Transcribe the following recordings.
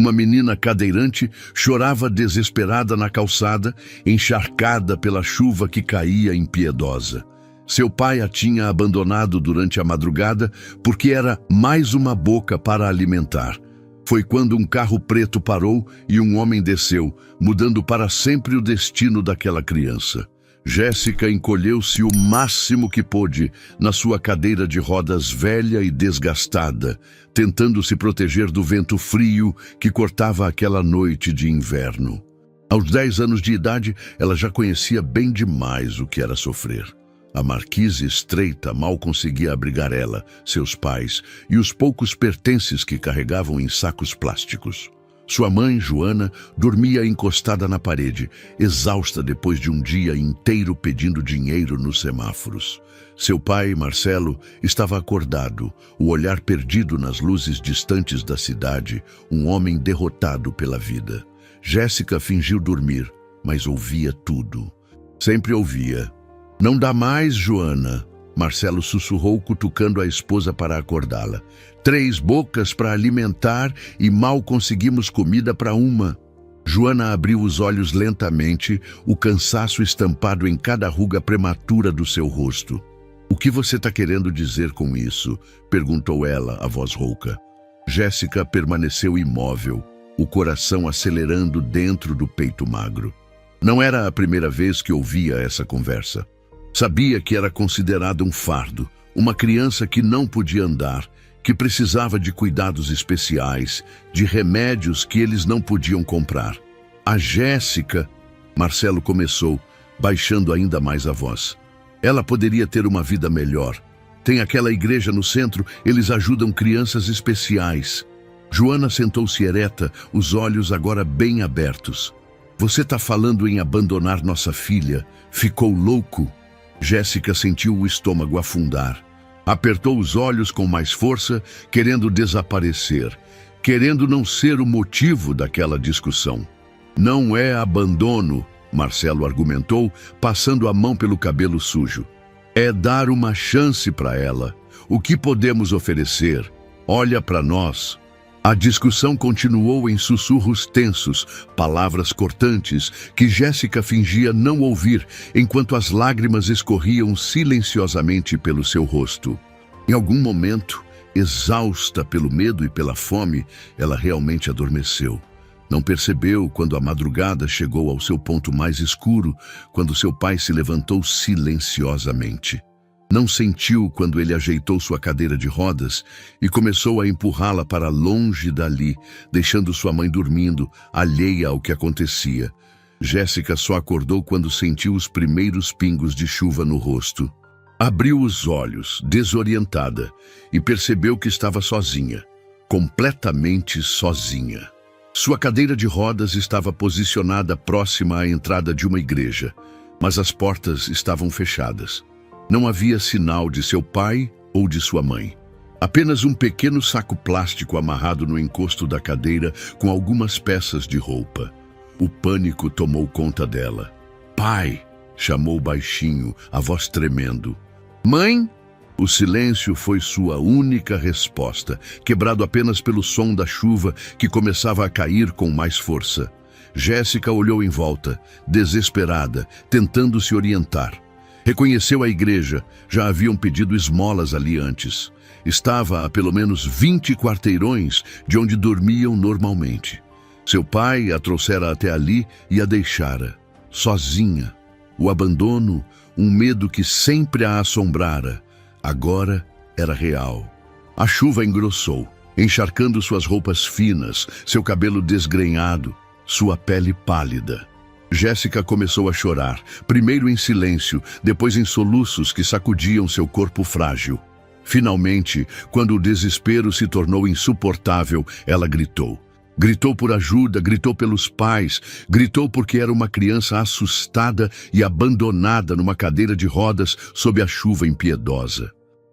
Uma menina cadeirante chorava desesperada na calçada, encharcada pela chuva que caía impiedosa. Seu pai a tinha abandonado durante a madrugada porque era mais uma boca para alimentar. Foi quando um carro preto parou e um homem desceu, mudando para sempre o destino daquela criança. Jéssica encolheu-se o máximo que pôde na sua cadeira de rodas velha e desgastada, tentando se proteger do vento frio que cortava aquela noite de inverno. Aos 10 anos de idade, ela já conhecia bem demais o que era sofrer. A marquise estreita mal conseguia abrigar ela, seus pais e os poucos pertences que carregavam em sacos plásticos. Sua mãe, Joana, dormia encostada na parede, exausta depois de um dia inteiro pedindo dinheiro nos semáforos. Seu pai, Marcelo, estava acordado, o olhar perdido nas luzes distantes da cidade, um homem derrotado pela vida. Jéssica fingiu dormir, mas ouvia tudo. Sempre ouvia. "Não dá mais, Joana", Marcelo sussurrou, cutucando a esposa para acordá-la. "3 bocas para alimentar e mal conseguimos comida para uma." Joana abriu os olhos lentamente, o cansaço estampado em cada ruga prematura do seu rosto. "O que você está querendo dizer com isso?" perguntou ela, a voz rouca. Jéssica permaneceu imóvel, o coração acelerando dentro do peito magro. Não era a primeira vez que ouvia essa conversa. Sabia que era considerada um fardo, uma criança que não podia andar, que precisava de cuidados especiais, de remédios que eles não podiam comprar. A Jéssica, Marcelo começou, baixando ainda mais a voz. Ela poderia ter uma vida melhor. Tem aquela igreja no centro, eles ajudam crianças especiais. Joana sentou-se ereta, os olhos agora bem abertos. "Você está falando em abandonar nossa filha? Ficou louco?" Jéssica sentiu o estômago afundar. Apertou os olhos com mais força, querendo desaparecer, querendo não ser o motivo daquela discussão. "Não é abandono", Marcelo argumentou, passando a mão pelo cabelo sujo. "É dar uma chance para ela. O que podemos oferecer? Olha para nós." A discussão continuou em sussurros tensos, palavras cortantes que Jéssica fingia não ouvir, enquanto as lágrimas escorriam silenciosamente pelo seu rosto. Em algum momento, exausta pelo medo e pela fome, ela realmente adormeceu. Não percebeu quando a madrugada chegou ao seu ponto mais escuro, quando seu pai se levantou silenciosamente. Não sentiu quando ele ajeitou sua cadeira de rodas e começou a empurrá-la para longe dali, deixando sua mãe dormindo, alheia ao que acontecia. Jéssica só acordou quando sentiu os primeiros pingos de chuva no rosto. Abriu os olhos, desorientada, e percebeu que estava sozinha, completamente sozinha. Sua cadeira de rodas estava posicionada próxima à entrada de uma igreja, mas as portas estavam fechadas. Não havia sinal de seu pai ou de sua mãe. Apenas um pequeno saco plástico amarrado no encosto da cadeira com algumas peças de roupa. O pânico tomou conta dela. "Pai!" chamou baixinho, a voz tremendo. "Mãe?" O silêncio foi sua única resposta, quebrado apenas pelo som da chuva que começava a cair com mais força. Jéssica olhou em volta, desesperada, tentando se orientar. Reconheceu a igreja, já haviam pedido esmolas ali antes. Estava a pelo menos 20 quarteirões de onde dormiam normalmente. Seu pai a trouxera até ali e a deixara, sozinha. O abandono, um medo que sempre a assombrara, agora era real. A chuva engrossou, encharcando suas roupas finas, seu cabelo desgrenhado, sua pele pálida. Jéssica começou a chorar, primeiro em silêncio, depois em soluços que sacudiam seu corpo frágil. Finalmente, quando o desespero se tornou insuportável, ela gritou. Gritou por ajuda, gritou pelos pais, gritou porque era uma criança assustada e abandonada numa cadeira de rodas sob a chuva impiedosa.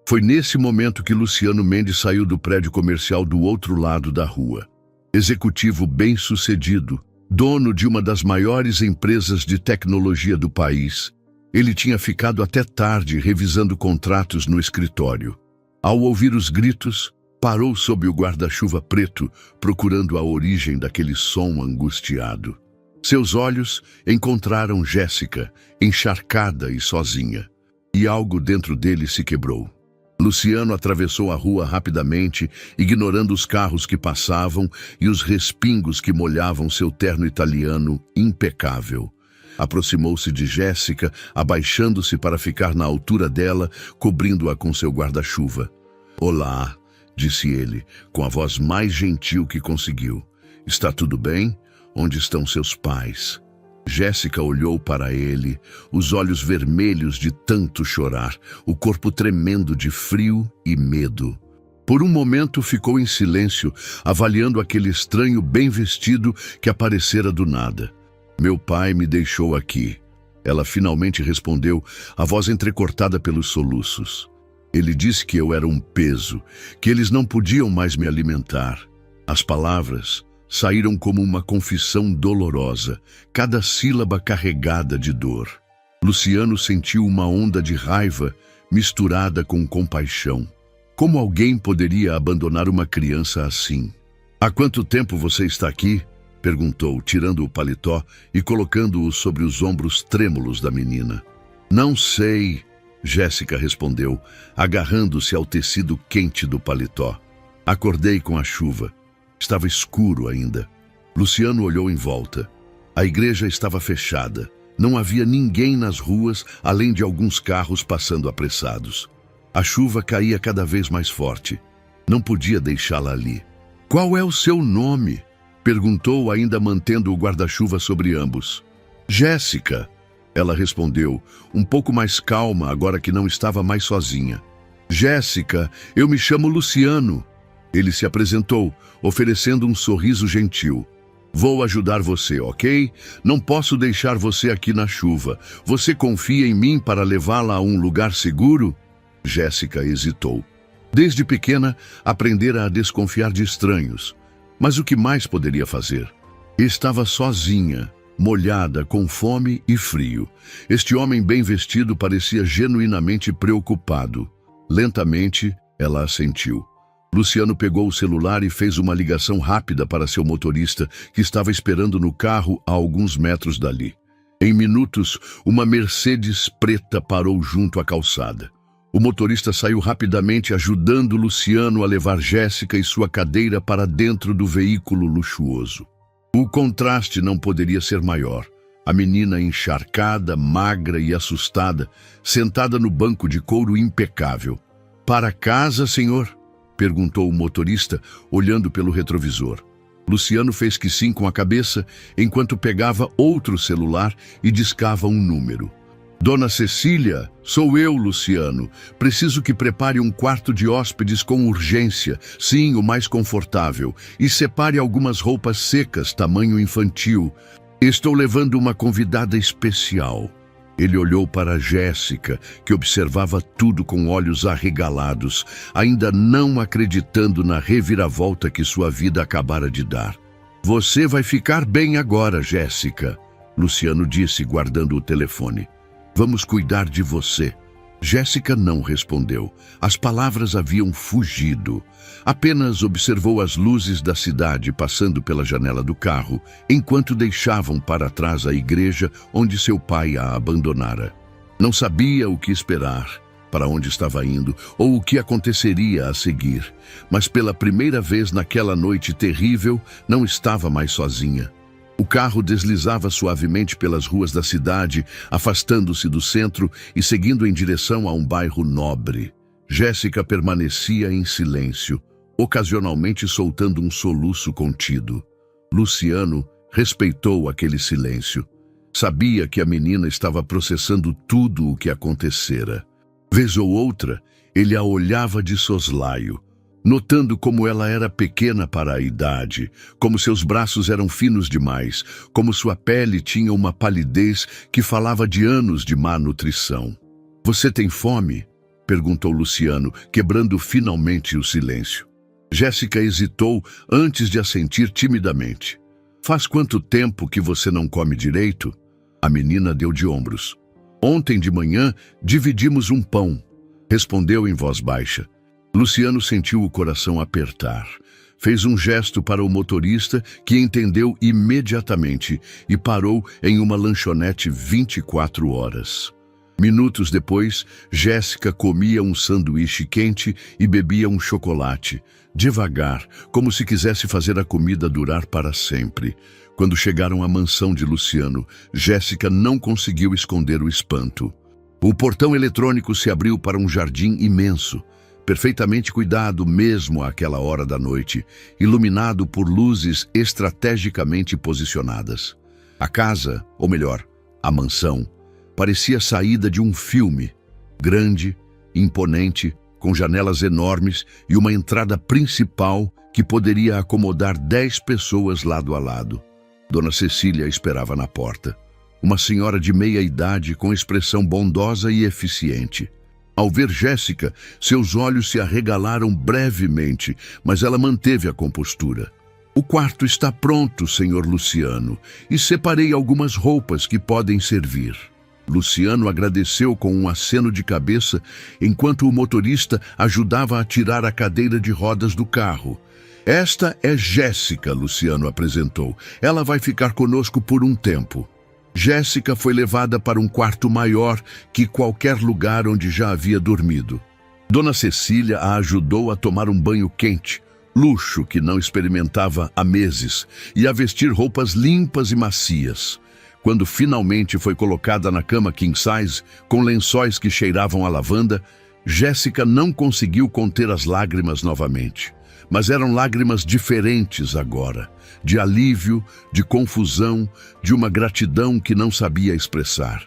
Foi nesse momento que Luciano Mendes saiu do prédio comercial do outro lado da rua. Executivo bem-sucedido, dono de uma das maiores empresas de tecnologia do país, ele tinha ficado até tarde revisando contratos no escritório. Ao ouvir os gritos, Parou sob o guarda-chuva preto, procurando a origem daquele som angustiado. Seus olhos encontraram Jéssica, encharcada e sozinha. E algo dentro dele se quebrou. Luciano atravessou a rua rapidamente, ignorando os carros que passavam e os respingos que molhavam seu terno italiano impecável. Aproximou-se de Jéssica, abaixando-se para ficar na altura dela, cobrindo-a com seu guarda-chuva. "Olá", disse ele, com a voz mais gentil que conseguiu. "Está tudo bem? Onde estão seus pais?" Jéssica olhou para ele, os olhos vermelhos de tanto chorar, o corpo tremendo de frio e medo. Por um momento ficou em silêncio, avaliando aquele estranho bem vestido que aparecera do nada. "Meu pai me deixou aqui", ela finalmente respondeu, a voz entrecortada pelos soluços. "Ele disse que eu era um peso, que eles não podiam mais me alimentar." As palavras saíram como uma confissão dolorosa, cada sílaba carregada de dor. Luciano sentiu uma onda de raiva misturada com compaixão. Como alguém poderia abandonar uma criança assim? "Há quanto tempo você está aqui?" perguntou, tirando o paletó e colocando-o sobre os ombros trêmulos da menina. "Não sei", Jéssica respondeu, agarrando-se ao tecido quente do paletó. "Acordei com a chuva. Estava escuro ainda." Luciano olhou em volta. A igreja estava fechada. Não havia ninguém nas ruas, além de alguns carros passando apressados. A chuva caía cada vez mais forte. Não podia deixá-la ali. "Qual é o seu nome?" perguntou, ainda mantendo o guarda-chuva sobre ambos. "Jéssica", ela respondeu, um pouco mais calma agora que não estava mais sozinha. "Jéssica, eu me chamo Luciano." Ele se apresentou, oferecendo um sorriso gentil. "Vou ajudar você, ok? Não posso deixar você aqui na chuva. Você confia em mim para levá-la a um lugar seguro?" Jéssica hesitou. Desde pequena, aprendera a desconfiar de estranhos. Mas o que mais poderia fazer? Estava sozinha, molhada, com fome e frio. Este homem bem vestido parecia genuinamente preocupado. Lentamente, ela assentiu. Luciano pegou o celular e fez uma ligação rápida para seu motorista, que estava esperando no carro a alguns metros dali. Em minutos, uma Mercedes preta parou junto à calçada. O motorista saiu rapidamente, ajudando Luciano a levar Jéssica e sua cadeira para dentro do veículo luxuoso. O contraste não poderia ser maior. A menina encharcada, magra e assustada, sentada no banco de couro impecável. "Para casa, senhor?" perguntou o motorista, olhando pelo retrovisor. Luciano fez que sim com a cabeça, enquanto pegava outro celular e discava um número. "Dona Cecília, sou eu, Luciano. Preciso que prepare um quarto de hóspedes com urgência, sim, o mais confortável, e separe algumas roupas secas, tamanho infantil. Estou levando uma convidada especial." Ele olhou para Jéssica, que observava tudo com olhos arregalados, ainda não acreditando na reviravolta que sua vida acabara de dar. "Você vai ficar bem agora, Jéssica", Luciano disse, guardando o telefone. "Vamos cuidar de você." Jéssica não respondeu. As palavras haviam fugido. Apenas observou as luzes da cidade passando pela janela do carro, enquanto deixavam para trás a igreja onde seu pai a abandonara. Não sabia o que esperar, para onde estava indo, ou o que aconteceria a seguir. Mas pela primeira vez naquela noite terrível, não estava mais sozinha. O carro deslizava suavemente pelas ruas da cidade, afastando-se do centro e seguindo em direção a um bairro nobre. Jéssica permanecia em silêncio, ocasionalmente soltando um soluço contido. Luciano respeitou aquele silêncio. Sabia que a menina estava processando tudo o que acontecera. Vez ou outra, ele a olhava de soslaio, notando como ela era pequena para a idade, como seus braços eram finos demais, como sua pele tinha uma palidez que falava de anos de má nutrição. "Você tem fome?" perguntou Luciano, quebrando finalmente o silêncio. Jéssica hesitou antes de assentir timidamente. "Faz quanto tempo que você não come direito?" A menina deu de ombros. "Ontem de manhã dividimos um pão", respondeu em voz baixa. Luciano sentiu o coração apertar. Fez um gesto para o motorista, que entendeu imediatamente e parou em uma lanchonete 24 horas. Minutos depois, Jéssica comia um sanduíche quente e bebia um chocolate, devagar, como se quisesse fazer a comida durar para sempre. Quando chegaram à mansão de Luciano, Jéssica não conseguiu esconder o espanto. O portão eletrônico se abriu para um jardim imenso, perfeitamente cuidado mesmo àquela hora da noite, iluminado por luzes estrategicamente posicionadas. A casa, ou melhor, a mansão, parecia saída de um filme, grande, imponente, com janelas enormes e uma entrada principal que poderia acomodar 10 pessoas lado a lado. Dona Cecília esperava na porta, uma senhora de meia-idade com expressão bondosa e eficiente. Ao ver Jéssica, seus olhos se arregalaram brevemente, mas ela manteve a compostura. "O quarto está pronto, senhor Luciano, e separei algumas roupas que podem servir." Luciano agradeceu com um aceno de cabeça, enquanto o motorista ajudava a tirar a cadeira de rodas do carro. "Esta é Jéssica", Luciano apresentou. "Ela vai ficar conosco por um tempo." Jéssica foi levada para um quarto maior que qualquer lugar onde já havia dormido. Dona Cecília a ajudou a tomar um banho quente, luxo que não experimentava há meses, e a vestir roupas limpas e macias. Quando finalmente foi colocada na cama king size, com lençóis que cheiravam a lavanda, Jéssica não conseguiu conter as lágrimas novamente. Mas eram lágrimas diferentes agora, de alívio, de confusão, de uma gratidão que não sabia expressar.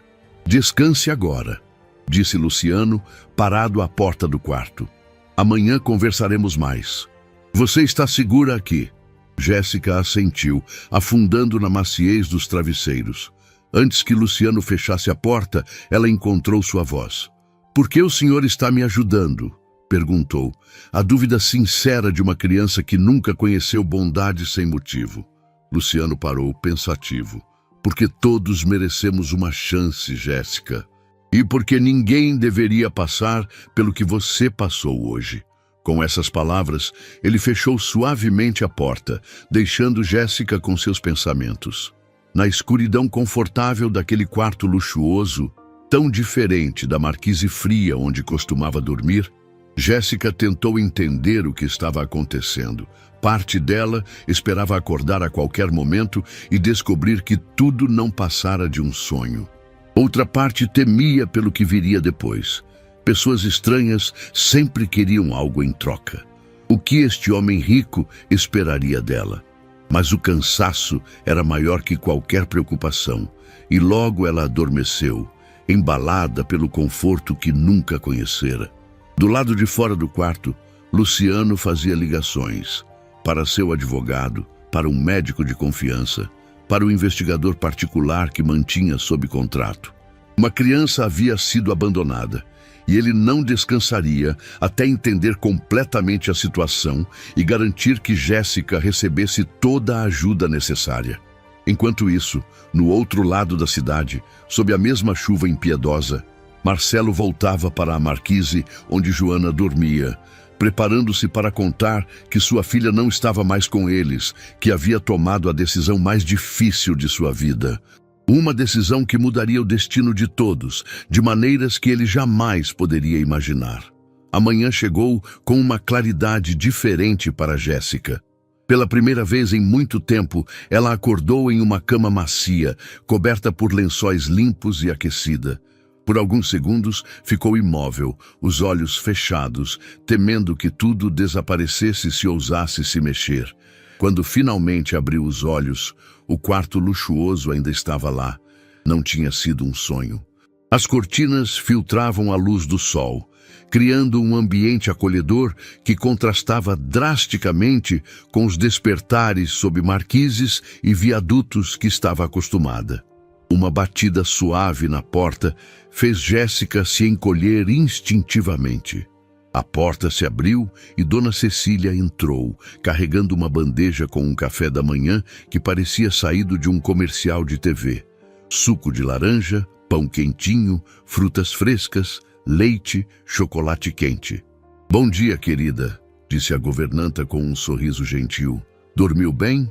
"Descanse agora", disse Luciano, parado à porta do quarto. "Amanhã conversaremos mais. Você está segura aqui?" Jéssica assentiu, afundando na maciez dos travesseiros. Antes que Luciano fechasse a porta, ela encontrou sua voz. "Por que o senhor está me ajudando?" perguntou, a dúvida sincera de uma criança que nunca conheceu bondade sem motivo. Luciano parou, pensativo. "Porque todos merecemos uma chance, Jéssica. E porque ninguém deveria passar pelo que você passou hoje." Com essas palavras, ele fechou suavemente a porta, deixando Jéssica com seus pensamentos. Na escuridão confortável daquele quarto luxuoso, tão diferente da marquise fria onde costumava dormir, Jéssica tentou entender o que estava acontecendo. Parte dela esperava acordar a qualquer momento e descobrir que tudo não passara de um sonho. Outra parte temia pelo que viria depois. Pessoas estranhas sempre queriam algo em troca. O que este homem rico esperaria dela? Mas o cansaço era maior que qualquer preocupação, e logo ela adormeceu, embalada pelo conforto que nunca conhecera. Do lado de fora do quarto, Luciano fazia ligações para seu advogado, para um médico de confiança, para o investigador particular que mantinha sob contrato. Uma criança havia sido abandonada, e ele não descansaria até entender completamente a situação e garantir que Jéssica recebesse toda a ajuda necessária. Enquanto isso, no outro lado da cidade, sob a mesma chuva impiedosa, Marcelo voltava para a marquise onde Joana dormia, preparando-se para contar que sua filha não estava mais com eles, que havia tomado a decisão mais difícil de sua vida. Uma decisão que mudaria o destino de todos, de maneiras que ele jamais poderia imaginar. A manhã chegou com uma claridade diferente para Jéssica. Pela primeira vez em muito tempo, ela acordou em uma cama macia, coberta por lençóis limpos e aquecida. Por alguns segundos, ficou imóvel, os olhos fechados, temendo que tudo desaparecesse se ousasse se mexer. Quando finalmente abriu os olhos, o quarto luxuoso ainda estava lá. Não tinha sido um sonho. As cortinas filtravam a luz do sol, criando um ambiente acolhedor que contrastava drasticamente com os despertares sob marquises e viadutos que estava acostumada. Uma batida suave na porta fez Jéssica se encolher instintivamente. A porta se abriu e Dona Cecília entrou, carregando uma bandeja com um café da manhã que parecia saído de um comercial de TV. Suco de laranja, pão quentinho, frutas frescas, leite, chocolate quente. Bom dia, querida, disse a governanta com um sorriso gentil. Dormiu bem?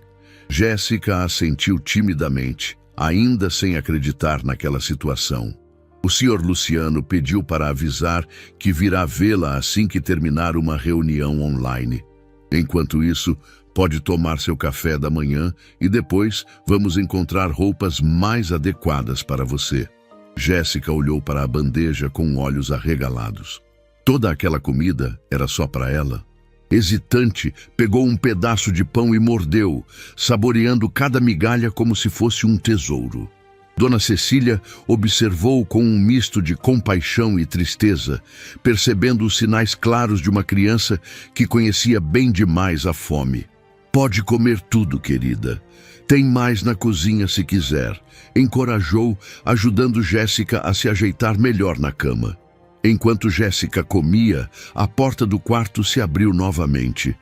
Jéssica assentiu timidamente, ainda sem acreditar naquela situação. O Sr. Luciano pediu para avisar que virá vê-la assim que terminar uma reunião online. Enquanto isso, pode tomar seu café da manhã e depois vamos encontrar roupas mais adequadas para você. Jéssica olhou para a bandeja com olhos arregalados. Toda aquela comida era só para ela. Hesitante, pegou um pedaço de pão e mordeu, saboreando cada migalha como se fosse um tesouro. Dona Cecília observou com um misto de compaixão e tristeza, percebendo os sinais claros de uma criança que conhecia bem demais a fome. Pode comer tudo, querida. Tem mais na cozinha se quiser, encorajou, ajudando Jéssica a se ajeitar melhor na cama. Enquanto Jéssica comia, a porta do quarto se abriu novamente.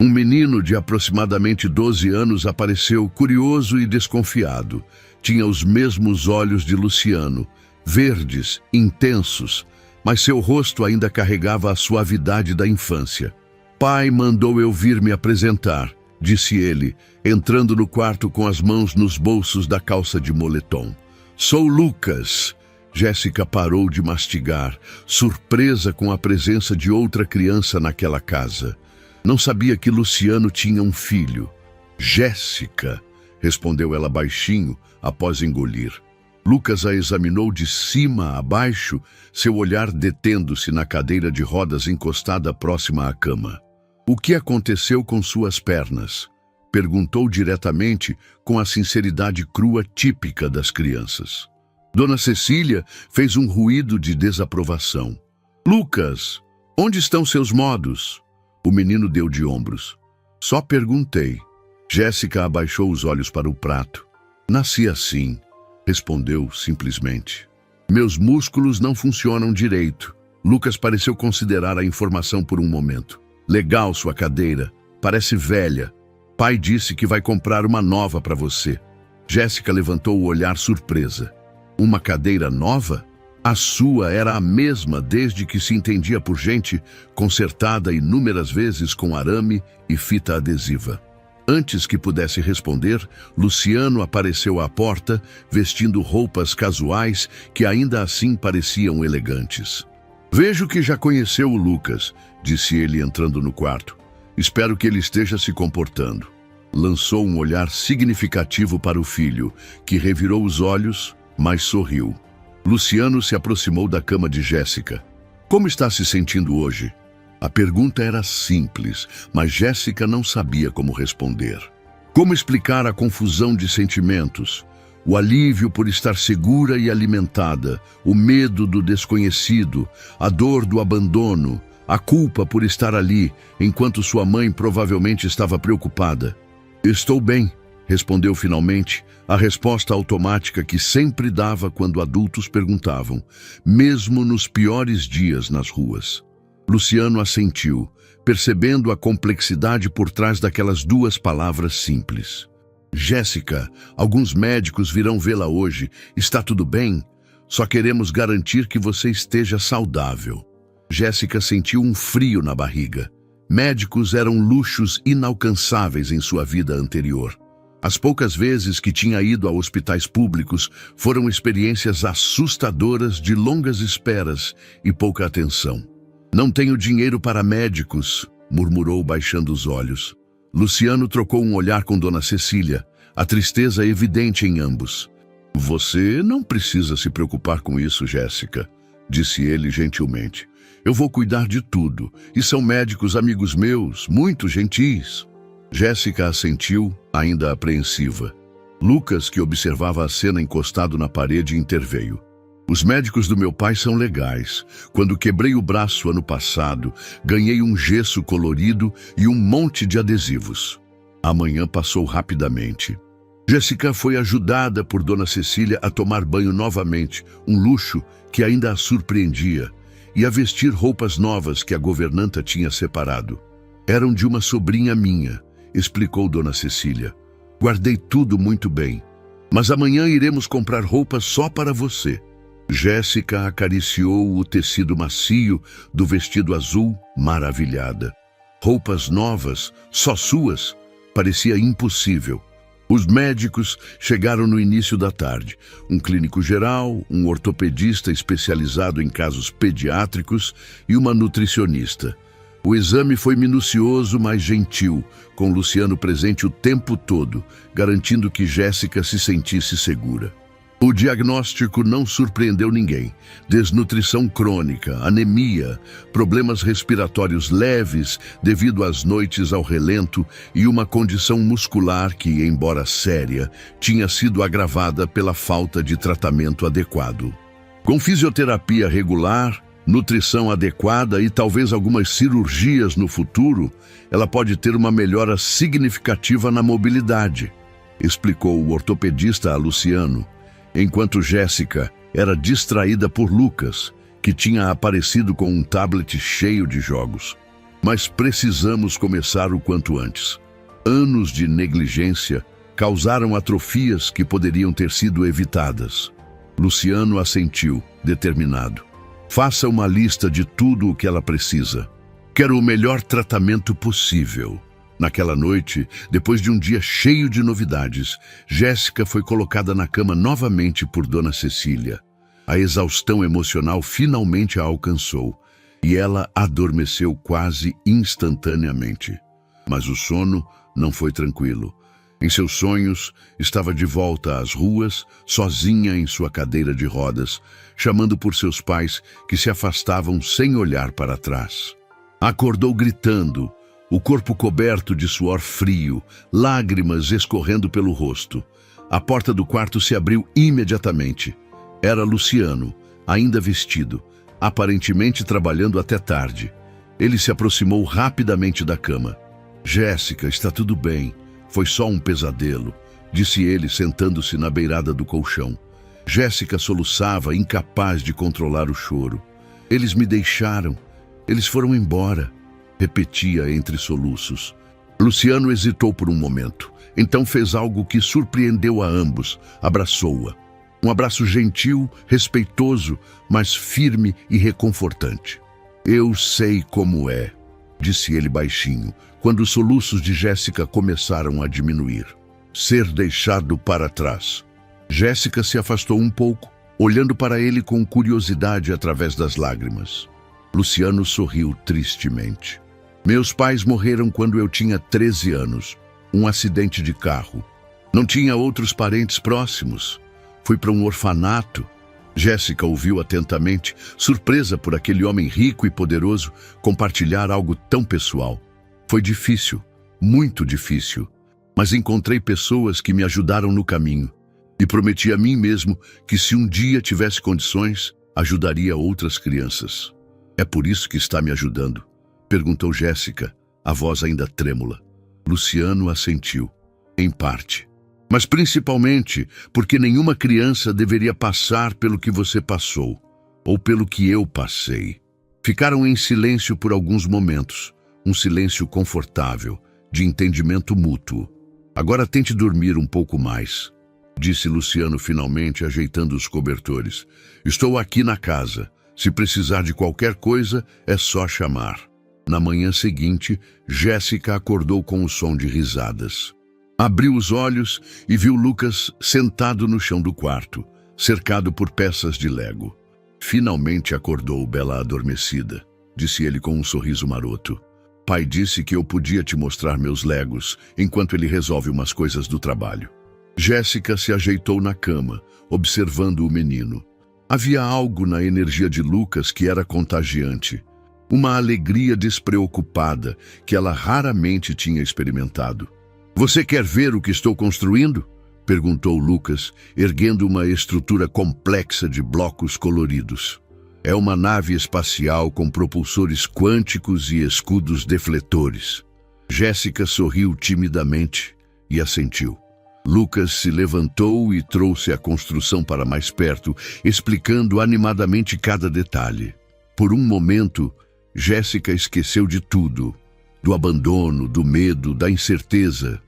Um menino de aproximadamente 12 anos apareceu, curioso e desconfiado. Tinha os mesmos olhos de Luciano, verdes, intensos, mas seu rosto ainda carregava a suavidade da infância. Pai mandou eu vir me apresentar, disse ele, entrando no quarto com as mãos nos bolsos da calça de moletom. Sou Lucas. Jéssica parou de mastigar, surpresa com a presença de outra criança naquela casa. Não sabia que Luciano tinha um filho. Jéssica, respondeu ela baixinho, após engolir. Lucas a examinou de cima a baixo, seu olhar detendo-se na cadeira de rodas encostada próxima à cama. O que aconteceu com suas pernas? Perguntou diretamente com a sinceridade crua típica das crianças. Dona Cecília fez um ruído de desaprovação. Lucas, onde estão seus modos? O menino deu de ombros. Só perguntei. Jéssica abaixou os olhos para o prato. Nasci assim, respondeu simplesmente. Meus músculos não funcionam direito. Lucas pareceu considerar a informação por um momento. Legal sua cadeira, parece velha. Pai disse que vai comprar uma nova para você. Jéssica levantou o olhar surpresa. Uma cadeira nova? A sua era a mesma desde que se entendia por gente, consertada inúmeras vezes com arame e fita adesiva. Antes que pudesse responder, Luciano apareceu à porta, vestindo roupas casuais que ainda assim pareciam elegantes. Vejo que já conheceu o Lucas, disse ele entrando no quarto. Espero que ele esteja se comportando. Lançou um olhar significativo para o filho, que revirou os olhos, mas sorriu. Luciano se aproximou da cama de Jéssica. Como está se sentindo hoje? A pergunta era simples, mas Jéssica não sabia como responder. Como explicar a confusão de sentimentos? O alívio por estar segura e alimentada, o medo do desconhecido, a dor do abandono, a culpa por estar ali, enquanto sua mãe provavelmente estava preocupada. Estou bem, respondeu finalmente, a resposta automática que sempre dava quando adultos perguntavam, mesmo nos piores dias nas ruas. Luciano assentiu, percebendo a complexidade por trás daquelas duas palavras simples. Jéssica, alguns médicos virão vê-la hoje. Está tudo bem? Só queremos garantir que você esteja saudável. Jéssica sentiu um frio na barriga. Médicos eram luxos inalcançáveis em sua vida anterior. As poucas vezes que tinha ido a hospitais públicos foram experiências assustadoras de longas esperas e pouca atenção. Não tenho dinheiro para médicos, murmurou baixando os olhos. Luciano trocou um olhar com Dona Cecília, a tristeza evidente em ambos. Você não precisa se preocupar com isso, Jéssica, disse ele gentilmente. Eu vou cuidar de tudo, e são médicos amigos meus, muito gentis. Jéssica assentiu, ainda apreensiva. Lucas, que observava a cena encostado na parede, interveio. Os médicos do meu pai são legais. Quando quebrei o braço ano passado, ganhei um gesso colorido e um monte de adesivos. A manhã passou rapidamente. Jéssica foi ajudada por Dona Cecília a tomar banho novamente, um luxo que ainda a surpreendia, e a vestir roupas novas que a governanta tinha separado. Eram de uma sobrinha minha, explicou Dona Cecília. Guardei tudo muito bem, mas amanhã iremos comprar roupas só para você. Jéssica acariciou o tecido macio do vestido azul, maravilhada. Roupas novas, só suas, parecia impossível. Os médicos chegaram no início da tarde. Um clínico geral, um ortopedista especializado em casos pediátricos e uma nutricionista. O exame foi minucioso, mas gentil, com Luciano presente o tempo todo, garantindo que Jéssica se sentisse segura. O diagnóstico não surpreendeu ninguém. Desnutrição crônica, anemia, problemas respiratórios leves devido às noites ao relento e uma condição muscular que, embora séria, tinha sido agravada pela falta de tratamento adequado. Com fisioterapia regular, nutrição adequada e talvez algumas cirurgias no futuro, ela pode ter uma melhora significativa na mobilidade, explicou o ortopedista a Luciano, enquanto Jéssica era distraída por Lucas, que tinha aparecido com um tablet cheio de jogos. Mas precisamos começar o quanto antes. Anos de negligência causaram atrofias que poderiam ter sido evitadas. Luciano assentiu, determinado. Faça uma lista de tudo o que ela precisa. Quero o melhor tratamento possível. Naquela noite, depois de um dia cheio de novidades, Jéssica foi colocada na cama novamente por Dona Cecília. A exaustão emocional finalmente a alcançou e ela adormeceu quase instantaneamente. Mas o sono não foi tranquilo. Em seus sonhos, estava de volta às ruas, sozinha em sua cadeira de rodas, chamando por seus pais que se afastavam sem olhar para trás. Acordou gritando, o corpo coberto de suor frio, lágrimas escorrendo pelo rosto. A porta do quarto se abriu imediatamente. Era Luciano, ainda vestido, aparentemente trabalhando até tarde. Ele se aproximou rapidamente da cama. Jéssica, está tudo bem. Foi só um pesadelo, disse ele, sentando-se na beirada do colchão. Jéssica soluçava, incapaz de controlar o choro. Eles me deixaram. Eles foram embora, repetia entre soluços. Luciano hesitou por um momento. Então fez algo que surpreendeu a ambos. Abraçou-a. Um abraço gentil, respeitoso, mas firme e reconfortante. Eu sei como é, disse ele baixinho, quando os soluços de Jéssica começaram a diminuir. Ser deixado para trás. Jéssica se afastou um pouco, olhando para ele com curiosidade através das lágrimas. Luciano sorriu tristemente. Meus pais morreram quando eu tinha 13 anos. Um acidente de carro. Não tinha outros parentes próximos. Fui para um orfanato. Jéssica ouviu atentamente, surpresa por aquele homem rico e poderoso compartilhar algo tão pessoal. Foi difícil, muito difícil, mas encontrei pessoas que me ajudaram no caminho e prometi a mim mesmo que se um dia tivesse condições, ajudaria outras crianças. É por isso que está me ajudando? Perguntou Jéssica, a voz ainda trêmula. Luciano assentiu, em parte. Mas principalmente porque nenhuma criança deveria passar pelo que você passou, ou pelo que eu passei. Ficaram em silêncio por alguns momentos, um silêncio confortável, de entendimento mútuo. Agora tente dormir um pouco mais, disse Luciano finalmente, ajeitando os cobertores. Estou aqui na casa. Se precisar de qualquer coisa, é só chamar. Na manhã seguinte, Jéssica acordou com o som de risadas. Abriu os olhos e viu Lucas sentado no chão do quarto, cercado por peças de Lego. Finalmente acordou, bela adormecida, disse ele com um sorriso maroto. Pai disse que eu podia te mostrar meus Legos enquanto ele resolve umas coisas do trabalho. Jéssica se ajeitou na cama, observando o menino. Havia algo na energia de Lucas que era contagiante. Uma alegria despreocupada que ela raramente tinha experimentado. Você quer ver o que estou construindo? Perguntou Lucas, erguendo uma estrutura complexa de blocos coloridos. É uma nave espacial com propulsores quânticos e escudos defletores. Jéssica sorriu timidamente e assentiu. Lucas se levantou e trouxe a construção para mais perto, explicando animadamente cada detalhe. Por um momento, Jéssica esqueceu de tudo, do abandono, do medo, da incerteza.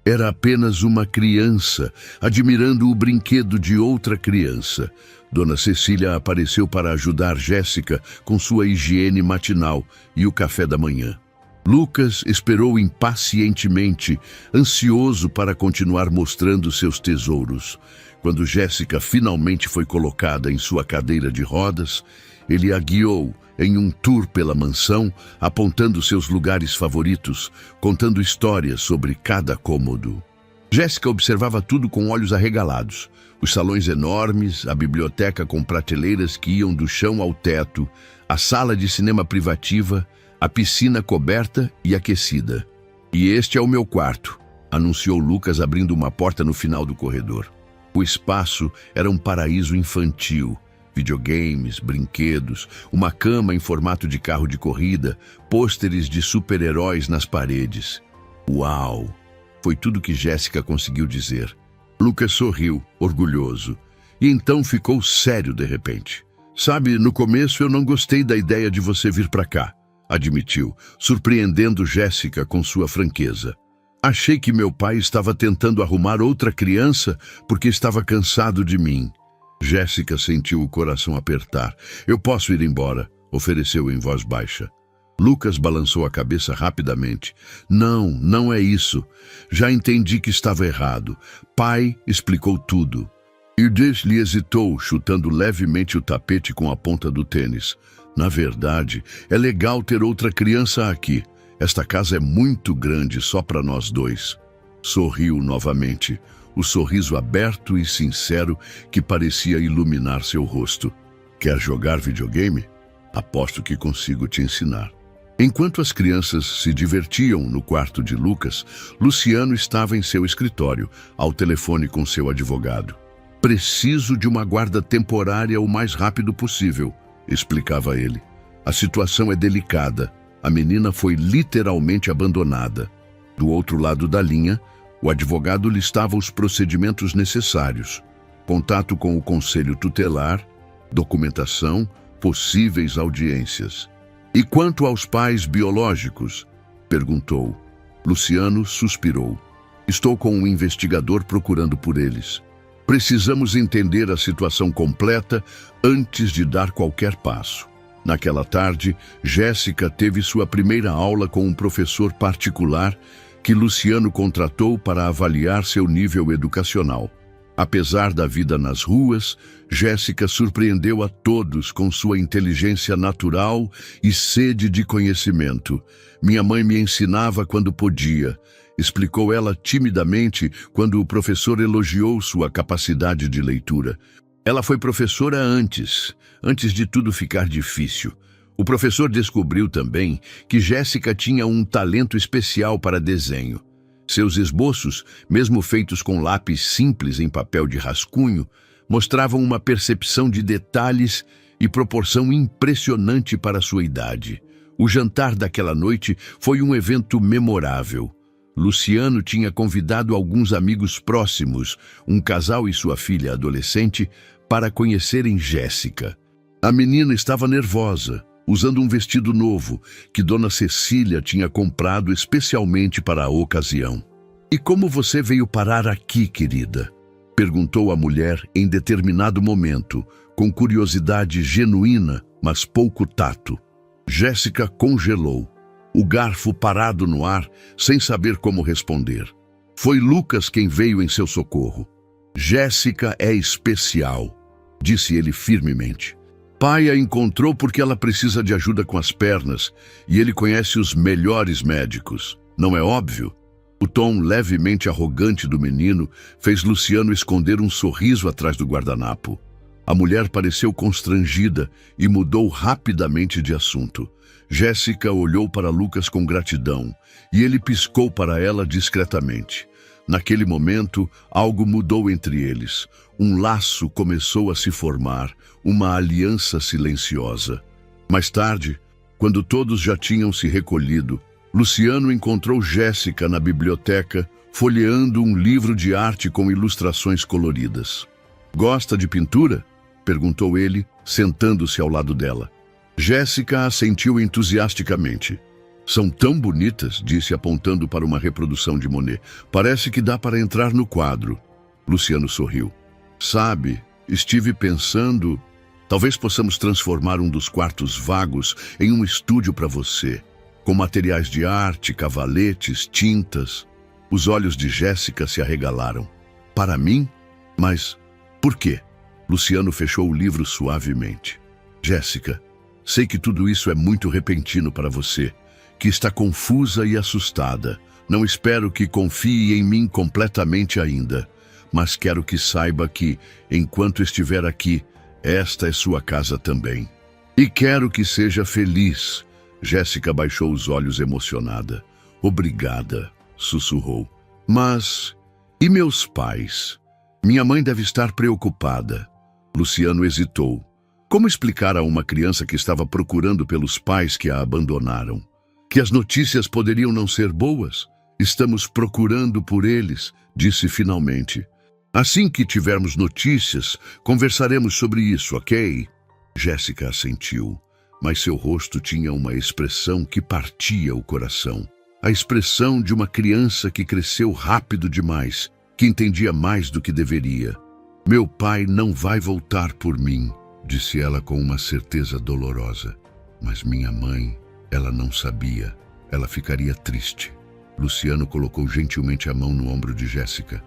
Era apenas uma criança, admirando o brinquedo de outra criança. Dona Cecília apareceu para ajudar Jéssica com sua higiene matinal e o café da manhã. Lucas esperou impacientemente, ansioso para continuar mostrando seus tesouros. Quando Jéssica finalmente foi colocada em sua cadeira de rodas, ele a guiou em um tour pela mansão, apontando seus lugares favoritos, contando histórias sobre cada cômodo. Jéssica observava tudo com olhos arregalados. Os salões enormes, a biblioteca com prateleiras que iam do chão ao teto, a sala de cinema privativa, a piscina coberta e aquecida. "E este é o meu quarto", anunciou Lucas, abrindo uma porta no final do corredor. O espaço era um paraíso infantil. Videogames, brinquedos, uma cama em formato de carro de corrida, pôsteres de super-heróis nas paredes. "Uau!" Foi tudo que Jéssica conseguiu dizer. Lucas sorriu, orgulhoso. E então ficou sério de repente. "Sabe, no começo eu não gostei da ideia de você vir para cá", admitiu, surpreendendo Jéssica com sua franqueza. "Achei que meu pai estava tentando arrumar outra criança porque estava cansado de mim." Jéssica sentiu o coração apertar. "Eu posso ir embora", ofereceu em voz baixa. Lucas balançou a cabeça rapidamente. Não, não é isso. Já entendi que estava errado. Pai explicou tudo." Eudes lhe hesitou, chutando levemente o tapete com a ponta do tênis. "Na verdade, é legal ter outra criança aqui. Esta casa é muito grande só para nós dois." Sorriu novamente, o sorriso aberto e sincero que parecia iluminar seu rosto. "Quer jogar videogame? Aposto que consigo te ensinar." Enquanto as crianças se divertiam no quarto de Lucas, Luciano estava em seu escritório, ao telefone com seu advogado. "Preciso de uma guarda temporária o mais rápido possível", explicava ele. "A situação é delicada. A menina foi literalmente abandonada." Do outro lado da linha, o advogado listava os procedimentos necessários: contato com o conselho tutelar, documentação, possíveis audiências. "E quanto aos pais biológicos?", perguntou. Luciano suspirou. "Estou com um investigador procurando por eles. Precisamos entender a situação completa antes de dar qualquer passo." Naquela tarde, Jéssica teve sua primeira aula com um professor particular que Luciano contratou para avaliar seu nível educacional. Apesar da vida nas ruas, Jéssica surpreendeu a todos com sua inteligência natural e sede de conhecimento. "Minha mãe me ensinava quando podia", explicou ela timidamente quando o professor elogiou sua capacidade de leitura. "Ela foi professora antes de tudo ficar difícil." O professor descobriu também que Jéssica tinha um talento especial para desenho. Seus esboços, mesmo feitos com lápis simples em papel de rascunho, mostravam uma percepção de detalhes e proporção impressionante para sua idade. O jantar daquela noite foi um evento memorável. Luciano tinha convidado alguns amigos próximos, um casal e sua filha adolescente, para conhecerem Jéssica. A menina estava nervosa, usando um vestido novo que Dona Cecília tinha comprado especialmente para a ocasião. "E como você veio parar aqui, querida?", perguntou a mulher em determinado momento, com curiosidade genuína, mas pouco tato. Jéssica congelou, o garfo parado no ar, sem saber como responder. Foi Lucas quem veio em seu socorro. "Jéssica é especial", disse ele firmemente. "Pai a encontrou porque ela precisa de ajuda com as pernas e ele conhece os melhores médicos. Não é óbvio?" O tom levemente arrogante do menino fez Luciano esconder um sorriso atrás do guardanapo. A mulher pareceu constrangida e mudou rapidamente de assunto. Jéssica olhou para Lucas com gratidão e ele piscou para ela discretamente. Naquele momento, algo mudou entre eles. Um laço começou a se formar, uma aliança silenciosa. Mais tarde, quando todos já tinham se recolhido, Luciano encontrou Jéssica na biblioteca, folheando um livro de arte com ilustrações coloridas. "Gosta de pintura?", perguntou ele, sentando-se ao lado dela. Jéssica assentiu entusiasticamente. São tão bonitas, disse apontando para uma reprodução de Monet. Parece que dá para entrar no quadro. Luciano sorriu. Sabe, estive pensando... Talvez possamos transformar um dos quartos vagos em um estúdio para você, com materiais de arte, cavaletes, tintas. Os olhos de Jéssica se arregalaram. Para mim? Mas por quê? Luciano fechou o livro suavemente. Jéssica, sei que tudo isso é muito repentino para você, que está confusa e assustada. Não espero que confie em mim completamente ainda, mas quero que saiba que, enquanto estiver aqui, esta é sua casa também. E quero que seja feliz. Jéssica baixou os olhos emocionada. Obrigada, sussurrou. Mas, e meus pais? Minha mãe deve estar preocupada. Luciano hesitou. Como explicar a uma criança que estava procurando pelos pais que a abandonaram? Que as notícias poderiam não ser boas? Estamos procurando por eles, disse finalmente. Assim que tivermos notícias, conversaremos sobre isso, ok? Jéssica assentiu, mas seu rosto tinha uma expressão que partia o coração. A expressão de uma criança que cresceu rápido demais, que entendia mais do que deveria. Meu pai não vai voltar por mim, disse ela com uma certeza dolorosa. Mas minha mãe, ela não sabia. Ela ficaria triste. Luciano colocou gentilmente a mão no ombro de Jéssica.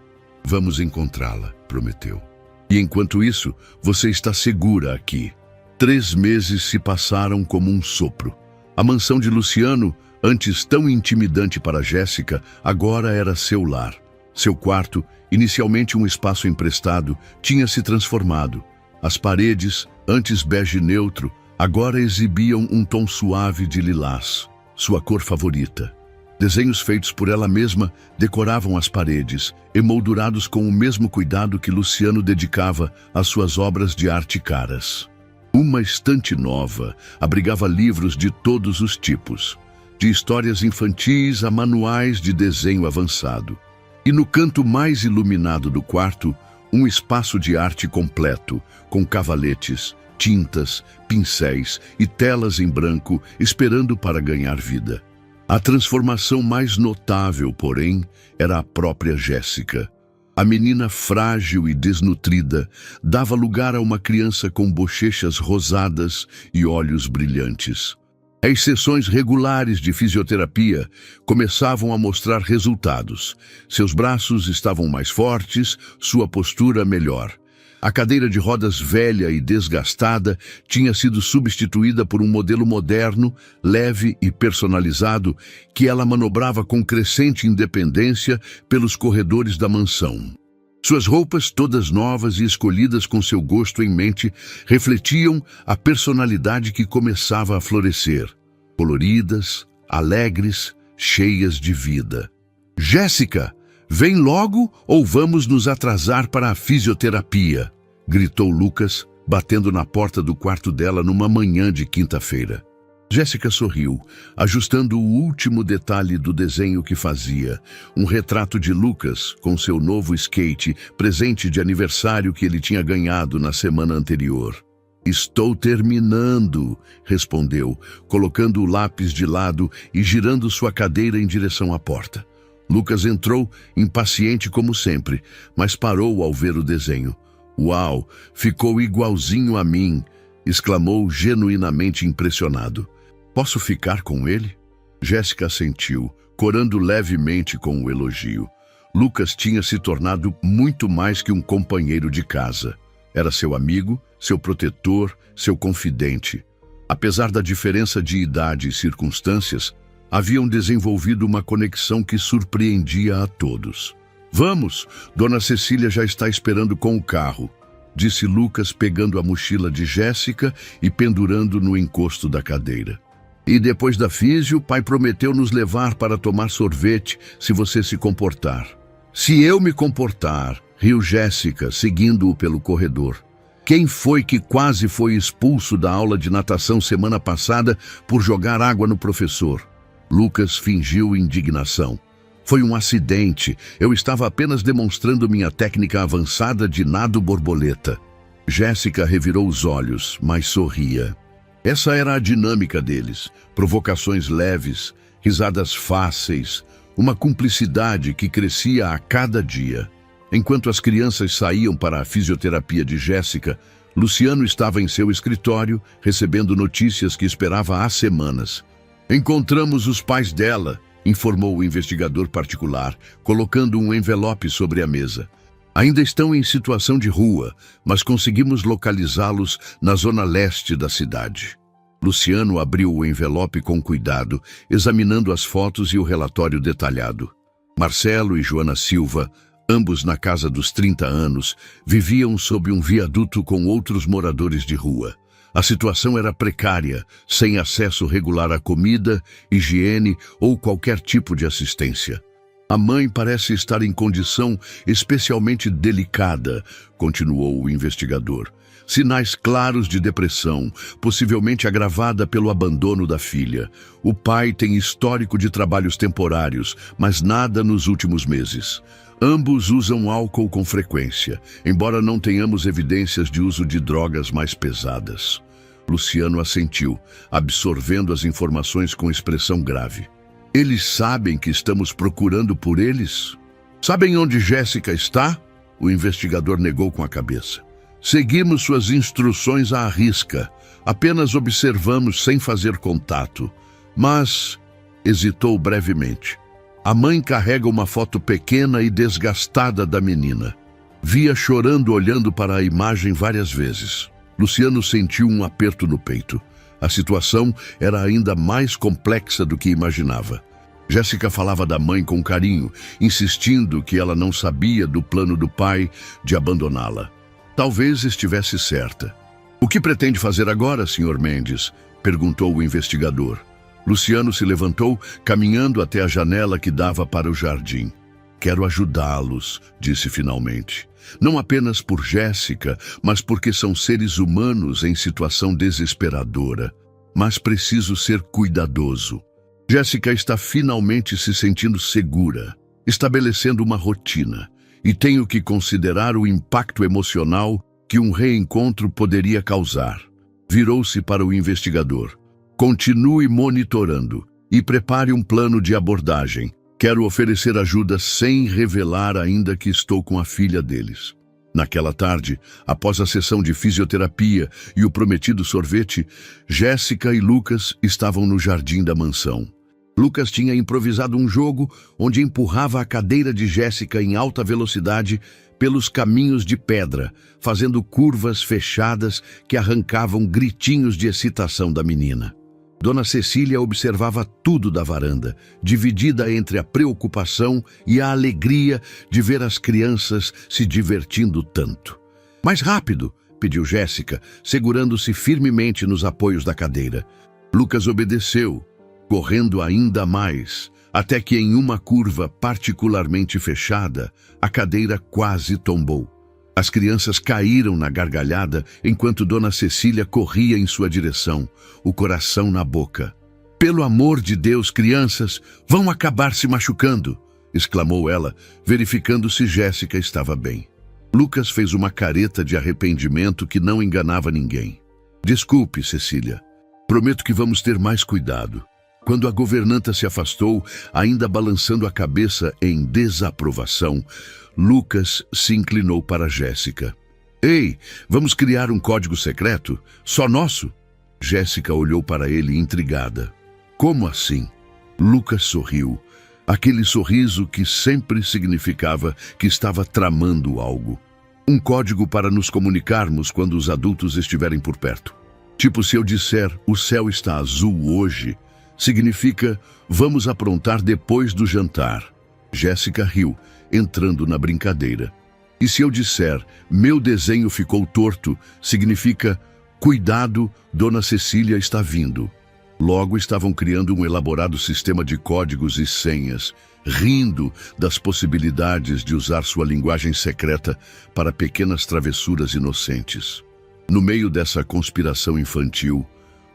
Vamos encontrá-la, prometeu. E enquanto isso, você está segura aqui. 3 meses se passaram como um sopro. A mansão de Luciano, antes tão intimidante para Jéssica, agora era seu lar. Seu quarto, inicialmente um espaço emprestado, tinha se transformado. As paredes, antes bege neutro, agora exibiam um tom suave de lilás, sua cor favorita. Desenhos feitos por ela mesma decoravam as paredes, emoldurados com o mesmo cuidado que Luciano dedicava às suas obras de arte caras. Uma estante nova abrigava livros de todos os tipos, de histórias infantis a manuais de desenho avançado. E no canto mais iluminado do quarto, um espaço de arte completo, com cavaletes, tintas, pincéis e telas em branco esperando para ganhar vida. A transformação mais notável, porém, era a própria Jéssica. A menina frágil e desnutrida dava lugar a uma criança com bochechas rosadas e olhos brilhantes. As sessões regulares de fisioterapia começavam a mostrar resultados. Seus braços estavam mais fortes, sua postura melhor. A cadeira de rodas velha e desgastada tinha sido substituída por um modelo moderno, leve e personalizado que ela manobrava com crescente independência pelos corredores da mansão. Suas roupas, todas novas e escolhidas com seu gosto em mente, refletiam a personalidade que começava a florescer. Coloridas, alegres, cheias de vida. Jéssica! Vem logo ou vamos nos atrasar para a fisioterapia, gritou Lucas, batendo na porta do quarto dela numa manhã de quinta-feira. Jéssica sorriu, ajustando o último detalhe do desenho que fazia, um retrato de Lucas com seu novo skate, presente de aniversário que ele tinha ganhado na semana anterior. Estou terminando, respondeu, colocando o lápis de lado e girando sua cadeira em direção à porta. Lucas entrou, impaciente como sempre, mas parou ao ver o desenho. Uau, ficou igualzinho a mim, exclamou genuinamente impressionado. Posso ficar com ele? Jéssica assentiu, corando levemente com o elogio. Lucas tinha se tornado muito mais que um companheiro de casa. Era seu amigo, seu protetor, seu confidente. Apesar da diferença de idade e circunstâncias, haviam desenvolvido uma conexão que surpreendia a todos. Vamos, Dona Cecília já está esperando com o carro, disse Lucas pegando a mochila de Jéssica e pendurando no encosto da cadeira. E depois da físio, pai prometeu nos levar para tomar sorvete se você se comportar. Se eu me comportar, riu Jéssica, seguindo-o pelo corredor. Quem foi que quase foi expulso da aula de natação semana passada por jogar água no professor? Lucas fingiu indignação. Foi um acidente. Eu estava apenas demonstrando minha técnica avançada de nado borboleta. Jéssica revirou os olhos, mas sorria. Essa era a dinâmica deles. Provocações leves, risadas fáceis, uma cumplicidade que crescia a cada dia. Enquanto as crianças saíam para a fisioterapia de Jéssica, Luciano estava em seu escritório, recebendo notícias que esperava há semanas. "Encontramos os pais dela", informou o investigador particular, colocando um envelope sobre a mesa. "Ainda estão em situação de rua, mas conseguimos localizá-los na zona leste da cidade." Luciano abriu o envelope com cuidado, examinando as fotos e o relatório detalhado. Marcelo e Joana Silva, ambos na casa dos 30 anos, viviam sob um viaduto com outros moradores de rua. A situação era precária, sem acesso regular à comida, higiene ou qualquer tipo de assistência. "A mãe parece estar em condição especialmente delicada", continuou o investigador. "Sinais claros de depressão, possivelmente agravada pelo abandono da filha. O pai tem histórico de trabalhos temporários, mas nada nos últimos meses. Ambos usam álcool com frequência, embora não tenhamos evidências de uso de drogas mais pesadas." Luciano assentiu, absorvendo as informações com expressão grave. "Eles sabem que estamos procurando por eles? Sabem onde Jéssica está?" O investigador negou com a cabeça. "Seguimos suas instruções à risca. Apenas observamos sem fazer contato. Mas..." hesitou brevemente. "A mãe carrega uma foto pequena e desgastada da menina. Via chorando olhando para a imagem várias vezes." Luciano sentiu um aperto no peito. A situação era ainda mais complexa do que imaginava. Jéssica falava da mãe com carinho, insistindo que ela não sabia do plano do pai de abandoná-la. Talvez estivesse certa. "O que pretende fazer agora, Sr. Mendes?" perguntou o investigador. Luciano se levantou, caminhando até a janela que dava para o jardim. "Quero ajudá-los", disse finalmente. "Não apenas por Jéssica, mas porque são seres humanos em situação desesperadora. Mas preciso ser cuidadoso. Jéssica está finalmente se sentindo segura, estabelecendo uma rotina, e tenho que considerar o impacto emocional que um reencontro poderia causar." Virou-se para o investigador. "Continue monitorando e prepare um plano de abordagem. Quero oferecer ajuda sem revelar ainda que estou com a filha deles." Naquela tarde, após a sessão de fisioterapia e o prometido sorvete, Jéssica e Lucas estavam no jardim da mansão. Lucas tinha improvisado um jogo onde empurrava a cadeira de Jéssica em alta velocidade pelos caminhos de pedra, fazendo curvas fechadas que arrancavam gritinhos de excitação da menina. Dona Cecília observava tudo da varanda, dividida entre a preocupação e a alegria de ver as crianças se divertindo tanto. "Mais rápido!" pediu Jéssica, segurando-se firmemente nos apoios da cadeira. Lucas obedeceu, correndo ainda mais, até que em uma curva particularmente fechada, a cadeira quase tombou. As crianças caíram na gargalhada enquanto Dona Cecília corria em sua direção, o coração na boca. "Pelo amor de Deus, crianças, vão acabar se machucando!" exclamou ela, verificando se Jéssica estava bem. Lucas fez uma careta de arrependimento que não enganava ninguém. "Desculpe, Cecília. Prometo que vamos ter mais cuidado." Quando a governanta se afastou, ainda balançando a cabeça em desaprovação, Lucas se inclinou para Jéssica. "Ei, vamos criar um código secreto? Só nosso?" Jéssica olhou para ele intrigada. "Como assim?" Lucas sorriu. Aquele sorriso que sempre significava que estava tramando algo. "Um código para nos comunicarmos quando os adultos estiverem por perto. Tipo, se eu disser, 'O céu está azul hoje', significa, 'Vamos aprontar depois do jantar'." Jéssica riu, entrando na brincadeira. "E se eu disser, 'Meu desenho ficou torto', significa, 'Cuidado, Dona Cecília está vindo'." Logo estavam criando um elaborado sistema de códigos e senhas, rindo das possibilidades de usar sua linguagem secreta para pequenas travessuras inocentes. No meio dessa conspiração infantil,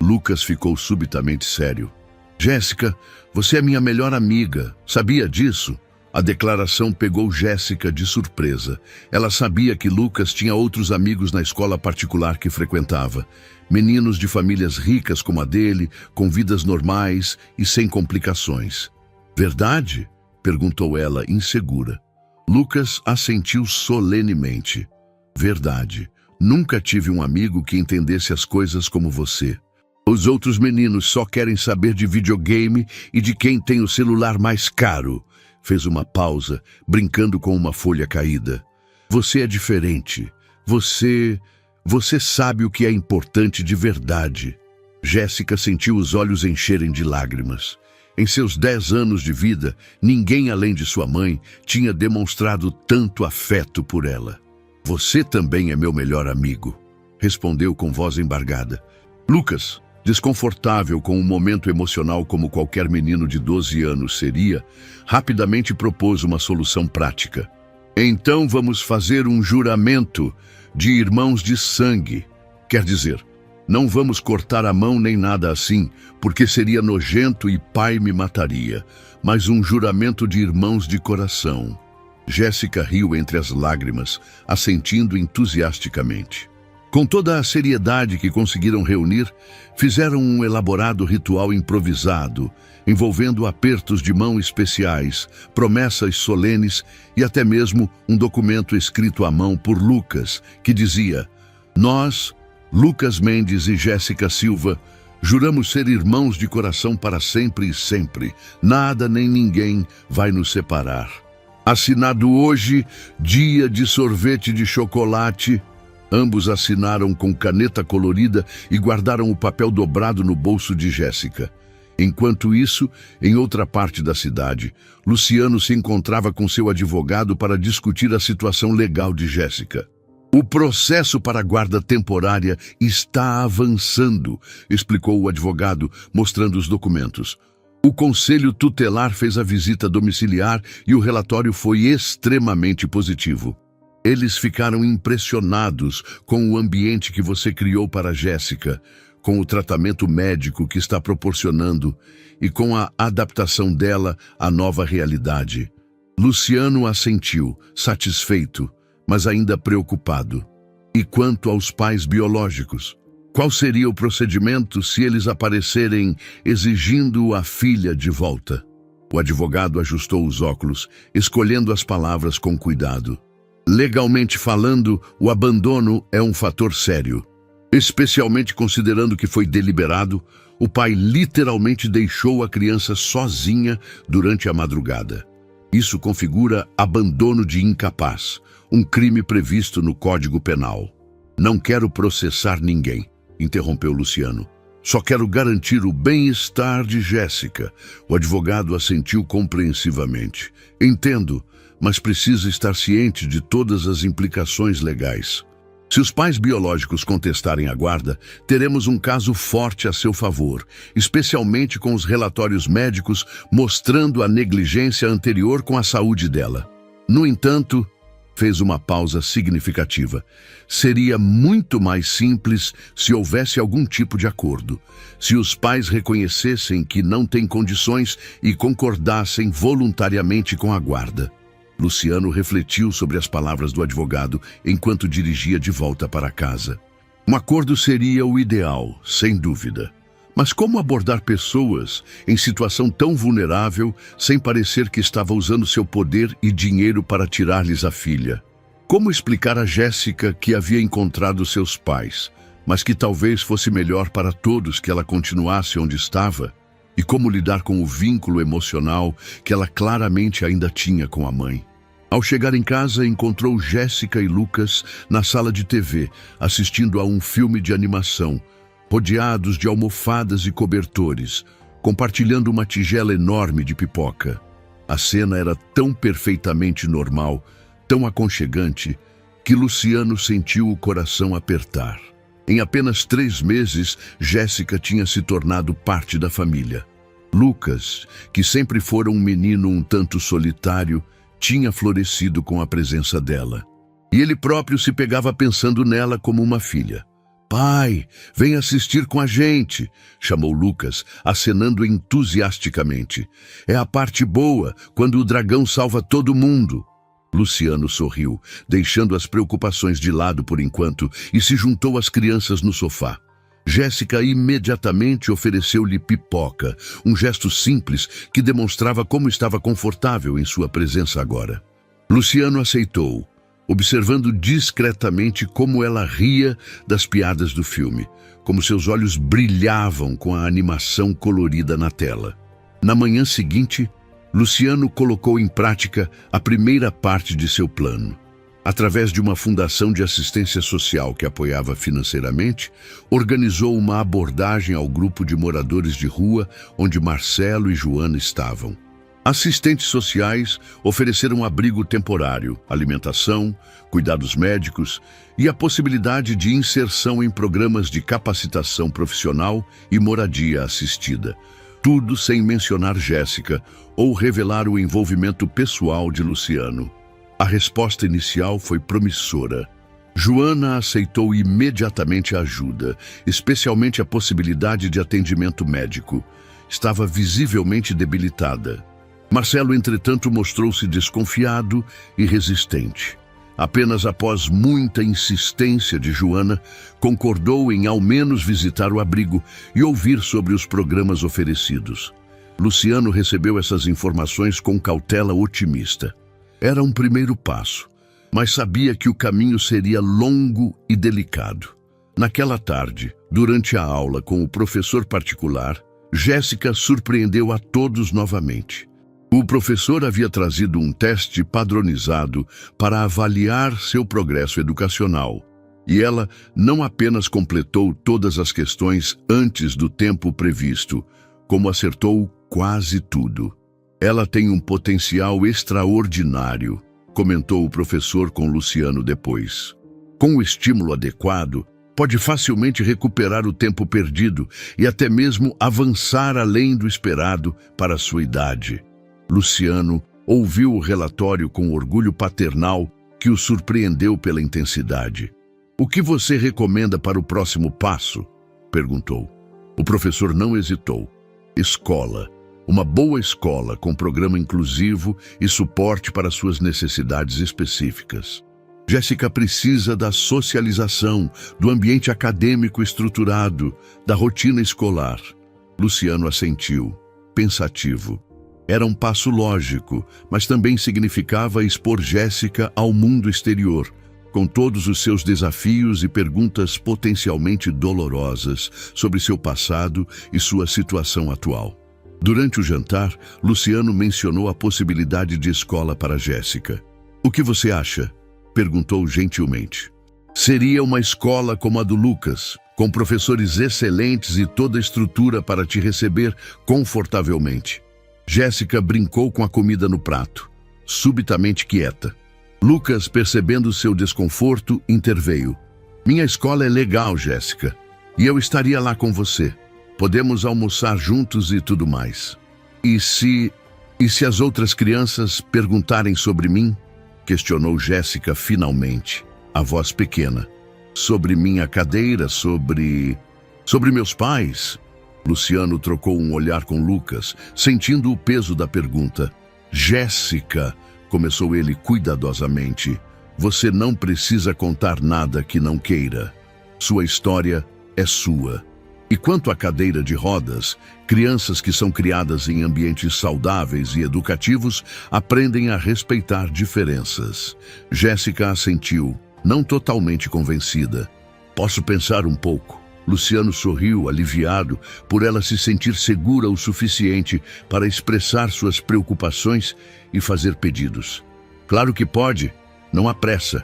Lucas ficou subitamente sério. "Jéssica, você é minha melhor amiga. Sabia disso?" A declaração pegou Jéssica de surpresa. Ela sabia que Lucas tinha outros amigos na escola particular que frequentava. Meninos de famílias ricas como a dele, com vidas normais e sem complicações. Verdade? Perguntou ela, insegura. Lucas assentiu solenemente. Verdade. Nunca tive um amigo que entendesse as coisas como você. Os outros meninos só querem saber de videogame e de quem tem o celular mais caro. Fez uma pausa, brincando com uma folha caída. Você é diferente. Você sabe o que é importante de verdade. Jéssica sentiu os olhos encherem de lágrimas. Em seus 10 anos de vida, ninguém além de sua mãe tinha demonstrado tanto afeto por ela. Você também é meu melhor amigo, respondeu com voz embargada. Lucas, desconfortável com um momento emocional como qualquer menino de 12 anos seria, rapidamente propôs uma solução prática. Então vamos fazer um juramento de irmãos de sangue. Quer dizer, não vamos cortar a mão nem nada assim, porque seria nojento e pai me mataria, mas um juramento de irmãos de coração. Jéssica riu entre as lágrimas, assentindo entusiasticamente. Com toda a seriedade que conseguiram reunir, fizeram um elaborado ritual improvisado, envolvendo apertos de mão especiais, promessas solenes e até mesmo um documento escrito à mão por Lucas, que dizia: Nós, Lucas Mendes e Jéssica Silva, juramos ser irmãos de coração para sempre e sempre. Nada nem ninguém vai nos separar. Assinado hoje, dia de sorvete de chocolate. Ambos assinaram com caneta colorida e guardaram o papel dobrado no bolso de Jéssica. Enquanto isso, em outra parte da cidade, Luciano se encontrava com seu advogado para discutir a situação legal de Jéssica. O processo para a guarda temporária está avançando, explicou o advogado, mostrando os documentos. O Conselho Tutelar fez a visita domiciliar e o relatório foi extremamente positivo. Eles ficaram impressionados com o ambiente que você criou para Jéssica, com o tratamento médico que está proporcionando e com a adaptação dela à nova realidade. Luciano assentiu, satisfeito, mas ainda preocupado. E quanto aos pais biológicos? Qual seria o procedimento se eles aparecerem exigindo a filha de volta? O advogado ajustou os óculos, escolhendo as palavras com cuidado. Legalmente falando, o abandono é um fator sério. Especialmente considerando que foi deliberado, o pai literalmente deixou a criança sozinha durante a madrugada. Isso configura abandono de incapaz, um crime previsto no Código Penal. Não quero processar ninguém, interrompeu Luciano. Só quero garantir o bem-estar de Jéssica. O advogado assentiu compreensivamente. Entendo, mas precisa estar ciente de todas as implicações legais. Se os pais biológicos contestarem a guarda, teremos um caso forte a seu favor, especialmente com os relatórios médicos mostrando a negligência anterior com a saúde dela. No entanto, fez uma pausa significativa. Seria muito mais simples se houvesse algum tipo de acordo. Se os pais reconhecessem que não têm condições e concordassem voluntariamente com a guarda. Luciano refletiu sobre as palavras do advogado enquanto dirigia de volta para casa. Um acordo seria o ideal, sem dúvida. Mas como abordar pessoas em situação tão vulnerável sem parecer que estava usando seu poder e dinheiro para tirar-lhes a filha? Como explicar a Jéssica que havia encontrado seus pais, mas que talvez fosse melhor para todos que ela continuasse onde estava? E como lidar com o vínculo emocional que ela claramente ainda tinha com a mãe? Ao chegar em casa, encontrou Jéssica e Lucas na sala de TV, assistindo a um filme de animação, rodeados de almofadas e cobertores, compartilhando uma tigela enorme de pipoca. A cena era tão perfeitamente normal, tão aconchegante, que Luciano sentiu o coração apertar. Em apenas 3 meses, Jéssica tinha se tornado parte da família. Lucas, que sempre fora um menino um tanto solitário, tinha florescido com a presença dela. E ele próprio se pegava pensando nela como uma filha. Pai, vem assistir com a gente, chamou Lucas, acenando entusiasticamente. É a parte boa, quando o dragão salva todo mundo. Luciano sorriu, deixando as preocupações de lado por enquanto, e se juntou às crianças no sofá. Jéssica imediatamente ofereceu-lhe pipoca, um gesto simples que demonstrava como estava confortável em sua presença agora. Luciano aceitou, observando discretamente como ela ria das piadas do filme, como seus olhos brilhavam com a animação colorida na tela. Na manhã seguinte, Luciano colocou em prática a primeira parte de seu plano. Através de uma fundação de assistência social que apoiava financeiramente, organizou uma abordagem ao grupo de moradores de rua onde Marcelo e Joana estavam. Assistentes sociais ofereceram abrigo temporário, alimentação, cuidados médicos e a possibilidade de inserção em programas de capacitação profissional e moradia assistida. Tudo sem mencionar Jéssica ou revelar o envolvimento pessoal de Luciano. A resposta inicial foi promissora. Joana aceitou imediatamente a ajuda, especialmente a possibilidade de atendimento médico. Estava visivelmente debilitada. Marcelo, entretanto, mostrou-se desconfiado e resistente. Apenas após muita insistência de Joana, concordou em ao menos visitar o abrigo e ouvir sobre os programas oferecidos. Luciano recebeu essas informações com cautela otimista. Era um primeiro passo, mas sabia que o caminho seria longo e delicado. Naquela tarde, durante a aula com o professor particular, Jéssica surpreendeu a todos novamente. O professor havia trazido um teste padronizado para avaliar seu progresso educacional, e ela não apenas completou todas as questões antes do tempo previsto, como acertou quase tudo. Ela tem um potencial extraordinário, comentou o professor com Luciano depois. Com o estímulo adequado, pode facilmente recuperar o tempo perdido e até mesmo avançar além do esperado para a sua idade. Luciano ouviu o relatório com orgulho paternal que o surpreendeu pela intensidade. O que você recomenda para o próximo passo? Perguntou. O professor não hesitou. Escola. Uma boa escola com programa inclusivo e suporte para suas necessidades específicas. Jéssica precisa da socialização, do ambiente acadêmico estruturado, da rotina escolar. Luciano assentiu, pensativo. Era um passo lógico, mas também significava expor Jéssica ao mundo exterior, com todos os seus desafios e perguntas potencialmente dolorosas sobre seu passado e sua situação atual. Durante o jantar, Luciano mencionou a possibilidade de escola para Jéssica. O que você acha? Perguntou gentilmente. Seria uma escola como a do Lucas, com professores excelentes e toda a estrutura para te receber confortavelmente. Jéssica brincou com a comida no prato, subitamente quieta. Lucas, percebendo seu desconforto, interveio. Minha escola é legal, Jéssica, e eu estaria lá com você. Podemos almoçar juntos e tudo mais. E se as outras crianças perguntarem sobre mim? Questionou Jéssica finalmente, a voz pequena. Sobre minha cadeira, sobre meus pais? Luciano trocou um olhar com Lucas, sentindo o peso da pergunta. Jéssica, começou ele cuidadosamente, você não precisa contar nada que não queira. Sua história é sua. E quanto à cadeira de rodas, crianças que são criadas em ambientes saudáveis e educativos aprendem a respeitar diferenças. Jéssica assentiu, não totalmente convencida. Posso pensar um pouco. Luciano sorriu, aliviado, por ela se sentir segura o suficiente para expressar suas preocupações e fazer pedidos. Claro que pode, não há pressa.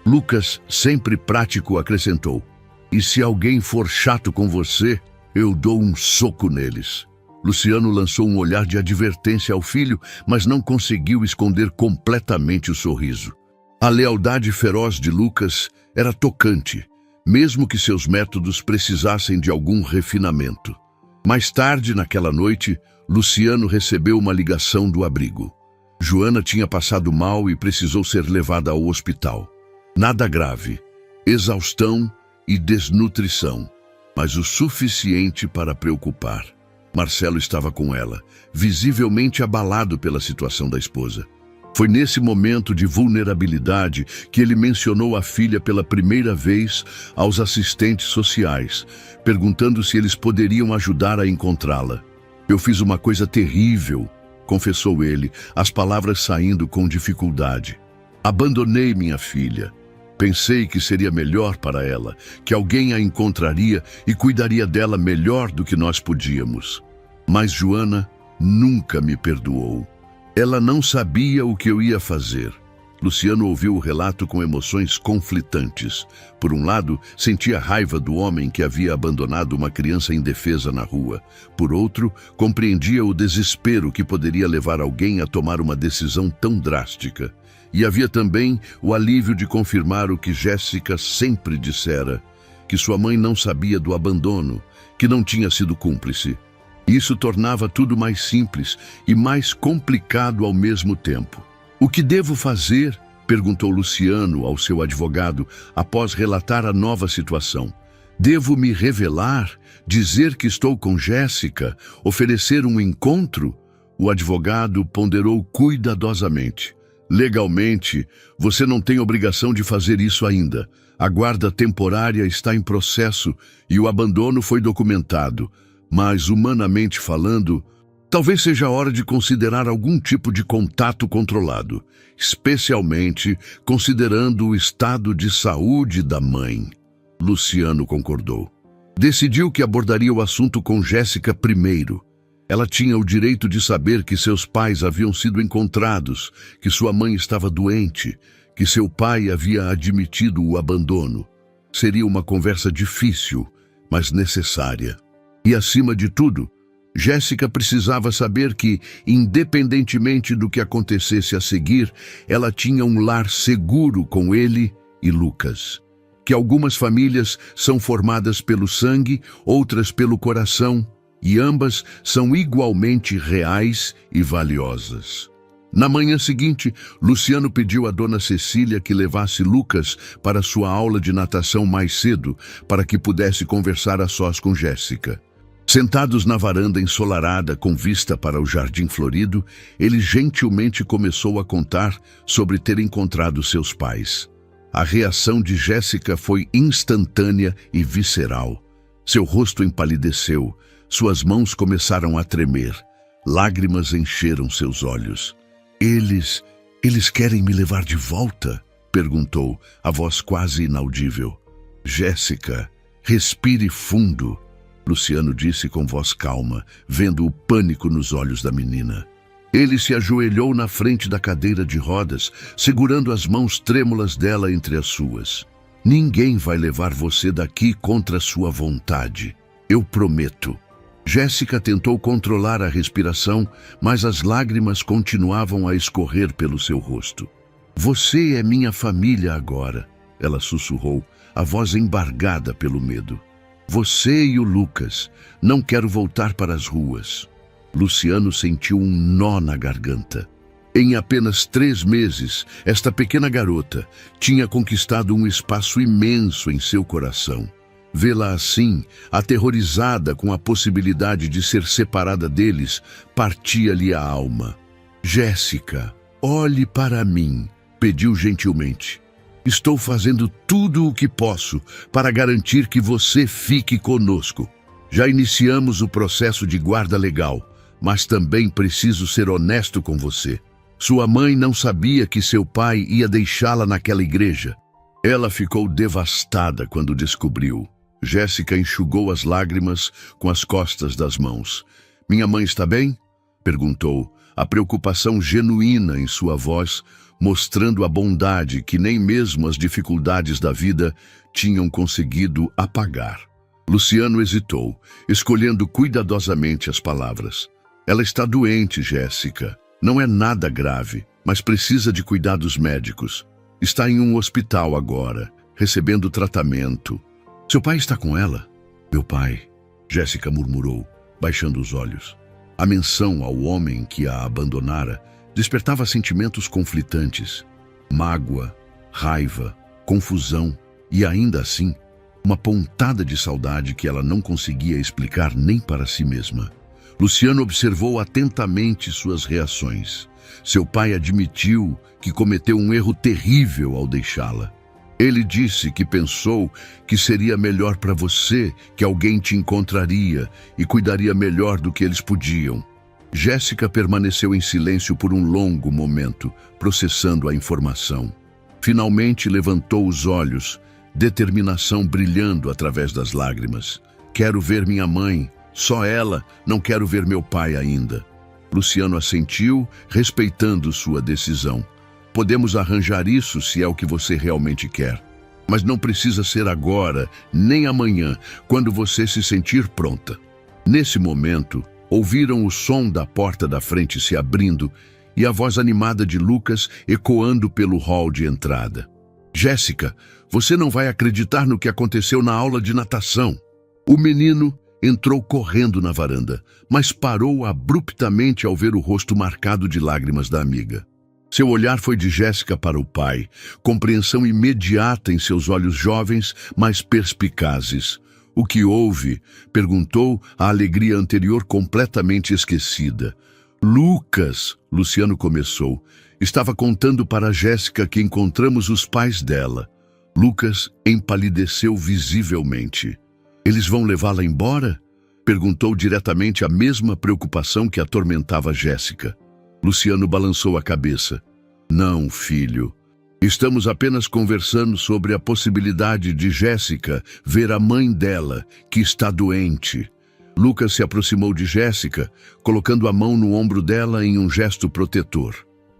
Lucas, sempre prático, acrescentou. E se alguém for chato com você, eu dou um soco neles. Luciano lançou um olhar de advertência ao filho, mas não conseguiu esconder completamente o sorriso. A lealdade feroz de Lucas era tocante, mesmo que seus métodos precisassem de algum refinamento. Mais tarde, naquela noite, Luciano recebeu uma ligação do abrigo. Joana tinha passado mal e precisou ser levada ao hospital. Nada grave, exaustão e desnutrição, mas o suficiente para preocupar. Marcelo estava com ela, visivelmente abalado pela situação da esposa. Foi nesse momento de vulnerabilidade que ele mencionou a filha pela primeira vez aos assistentes sociais, perguntando se eles poderiam ajudar a encontrá-la. "Eu fiz uma coisa terrível", confessou ele, as palavras saindo com dificuldade. "Abandonei minha filha. Pensei que seria melhor para ela, que alguém a encontraria e cuidaria dela melhor do que nós podíamos. Mas Joana nunca me perdoou. Ela não sabia o que eu ia fazer." Luciano ouviu o relato com emoções conflitantes. Por um lado, sentia raiva do homem que havia abandonado uma criança indefesa na rua. Por outro, compreendia o desespero que poderia levar alguém a tomar uma decisão tão drástica. E havia também o alívio de confirmar o que Jéssica sempre dissera, que sua mãe não sabia do abandono, que não tinha sido cúmplice. Isso tornava tudo mais simples e mais complicado ao mesmo tempo. "O que devo fazer?", perguntou Luciano ao seu advogado após relatar a nova situação. "Devo me revelar, dizer que estou com Jéssica, oferecer um encontro?" O advogado ponderou cuidadosamente. "Legalmente, você não tem obrigação de fazer isso ainda. A guarda temporária está em processo e o abandono foi documentado. Mas, humanamente falando, talvez seja a hora de considerar algum tipo de contato controlado, especialmente considerando o estado de saúde da mãe." Luciano concordou. Decidiu que abordaria o assunto com Jéssica primeiro. Ela tinha o direito de saber que seus pais haviam sido encontrados, que sua mãe estava doente, que seu pai havia admitido o abandono. Seria uma conversa difícil, mas necessária. E, acima de tudo, Jéssica precisava saber que, independentemente do que acontecesse a seguir, ela tinha um lar seguro com ele e Lucas. Que algumas famílias são formadas pelo sangue, outras pelo coração, e ambas são igualmente reais e valiosas. Na manhã seguinte, Luciano pediu a dona Cecília que levasse Lucas para sua aula de natação mais cedo, para que pudesse conversar a sós com Jéssica. Sentados na varanda ensolarada com vista para o jardim florido, ele gentilmente começou a contar sobre ter encontrado seus pais. A reação de Jéssica foi instantânea e visceral. Seu rosto empalideceu, suas mãos começaram a tremer, lágrimas encheram seus olhos. Eles querem me levar de volta?", perguntou, a voz quase inaudível. "Jéssica, respire fundo", Luciano disse com voz calma, vendo o pânico nos olhos da menina. Ele se ajoelhou na frente da cadeira de rodas, segurando as mãos trêmulas dela entre as suas. "Ninguém vai levar você daqui contra sua vontade. Eu prometo." Jéssica tentou controlar a respiração, mas as lágrimas continuavam a escorrer pelo seu rosto. "Você é minha família agora", ela sussurrou, a voz embargada pelo medo. "Você e o Lucas. Não quero voltar para as ruas." Luciano sentiu um nó na garganta. Em apenas 3 meses, esta pequena garota tinha conquistado um espaço imenso em seu coração. Vê-la assim, aterrorizada com a possibilidade de ser separada deles, partia-lhe a alma. "Jéssica, olhe para mim", pediu gentilmente. "Estou fazendo tudo o que posso para garantir que você fique conosco. Já iniciamos o processo de guarda legal, mas também preciso ser honesto com você. Sua mãe não sabia que seu pai ia deixá-la naquela igreja. Ela ficou devastada quando descobriu." Jéssica enxugou as lágrimas com as costas das mãos. "Minha mãe está bem?", perguntou, a preocupação genuína em sua voz, mostrando a bondade que nem mesmo as dificuldades da vida tinham conseguido apagar. Luciano hesitou, escolhendo cuidadosamente as palavras. "Ela está doente, Jéssica. Não é nada grave, mas precisa de cuidados médicos. Está em um hospital agora, recebendo tratamento." "Seu pai está com ela?" "Meu pai", Jéssica murmurou, baixando os olhos. A menção ao homem que a abandonara despertava sentimentos conflitantes. Mágoa, raiva, confusão e, ainda assim, uma pontada de saudade que ela não conseguia explicar nem para si mesma. Luciano observou atentamente suas reações. Seu pai admitiu que cometeu um erro terrível ao deixá-la. Ele disse que pensou que seria melhor para você, que alguém te encontraria e cuidaria melhor do que eles podiam. Jéssica permaneceu em silêncio por um longo momento, processando a informação. Finalmente levantou os olhos, determinação brilhando através das lágrimas. Quero ver minha mãe, só ela, não quero ver meu pai ainda. Luciano assentiu, respeitando sua decisão. Podemos arranjar isso se é o que você realmente quer. Mas não precisa ser agora, nem amanhã, quando você se sentir pronta. Nesse momento, ouviram o som da porta da frente se abrindo e a voz animada de Lucas ecoando pelo hall de entrada. Jéssica, você não vai acreditar no que aconteceu na aula de natação. O menino entrou correndo na varanda, mas parou abruptamente ao ver o rosto marcado de lágrimas da amiga. Seu olhar foi de Jéssica para o pai, compreensão imediata em seus olhos jovens, mas perspicazes. O que houve? Perguntou, a alegria anterior completamente esquecida. Lucas, Luciano começou. Estava contando para Jéssica que encontramos os pais dela. Lucas empalideceu visivelmente. Eles vão levá-la embora? Perguntou diretamente a mesma preocupação que atormentava Jéssica. Luciano balançou a cabeça. Não, filho. Estamos apenas conversando sobre a possibilidade de Jéssica ver a mãe dela, que está doente. Lucas se aproximou de Jéssica, colocando a mão no ombro dela em um gesto protetor.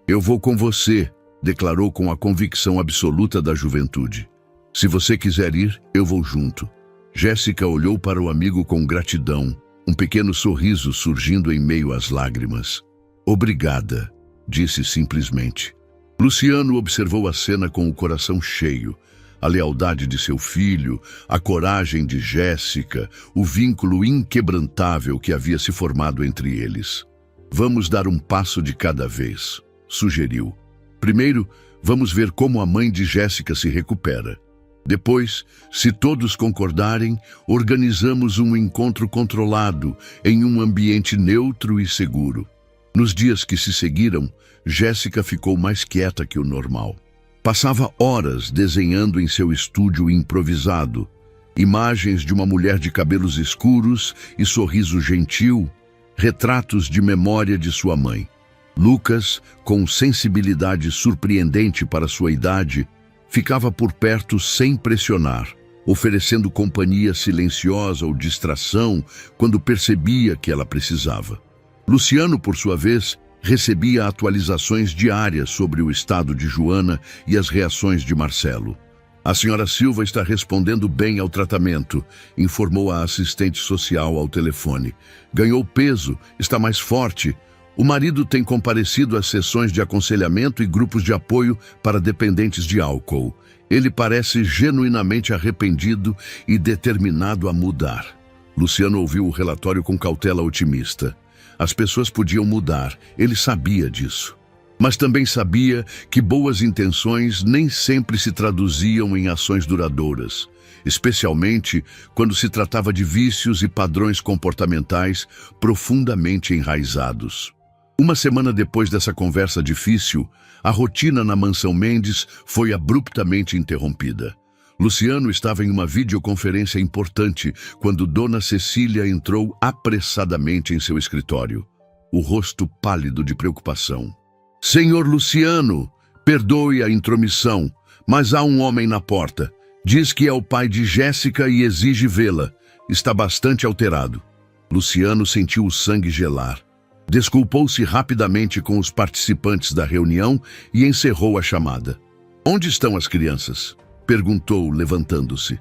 Eu vou com você, declarou com a convicção absoluta da juventude. Se você quiser ir, eu vou junto. Jéssica olhou para o amigo com gratidão, um pequeno sorriso surgindo em meio às lágrimas. Obrigada, disse simplesmente. Luciano observou a cena com o coração cheio. A lealdade de seu filho, a coragem de Jéssica, o vínculo inquebrantável que havia se formado entre eles. Vamos dar um passo de cada vez, sugeriu. Primeiro, vamos ver como a mãe de Jéssica se recupera. Depois, se todos concordarem, organizamos um encontro controlado em um ambiente neutro e seguro. Nos dias que se seguiram, Jéssica ficou mais quieta que o normal. Passava horas desenhando em seu estúdio improvisado, imagens de uma mulher de cabelos escuros e sorriso gentil, retratos de memória de sua mãe. Lucas, com sensibilidade surpreendente para sua idade, ficava por perto sem pressionar, oferecendo companhia silenciosa ou distração quando percebia que ela precisava. Luciano, por sua vez, recebia atualizações diárias sobre o estado de Joana e as reações de Marcelo. A senhora Silva está respondendo bem ao tratamento, informou a assistente social ao telefone. Ganhou peso, está mais forte. O marido tem comparecido às sessões de aconselhamento e grupos de apoio para dependentes de álcool. Ele parece genuinamente arrependido e determinado a mudar. Luciano ouviu o relatório com cautela otimista. As pessoas podiam mudar, ele sabia disso. Mas também sabia que boas intenções nem sempre se traduziam em ações duradouras, especialmente quando se tratava de vícios e padrões comportamentais profundamente enraizados. Uma semana depois dessa conversa difícil, a rotina na mansão Mendes foi abruptamente interrompida. Luciano estava em uma videoconferência importante quando Dona Cecília entrou apressadamente em seu escritório, o rosto pálido de preocupação. Senhor Luciano, perdoe a intromissão, mas há um homem na porta. Diz que é o pai de Jéssica e exige vê-la. Está bastante alterado. Luciano sentiu o sangue gelar. Desculpou-se rapidamente com os participantes da reunião e encerrou a chamada. Onde estão as crianças? Perguntou, levantando-se.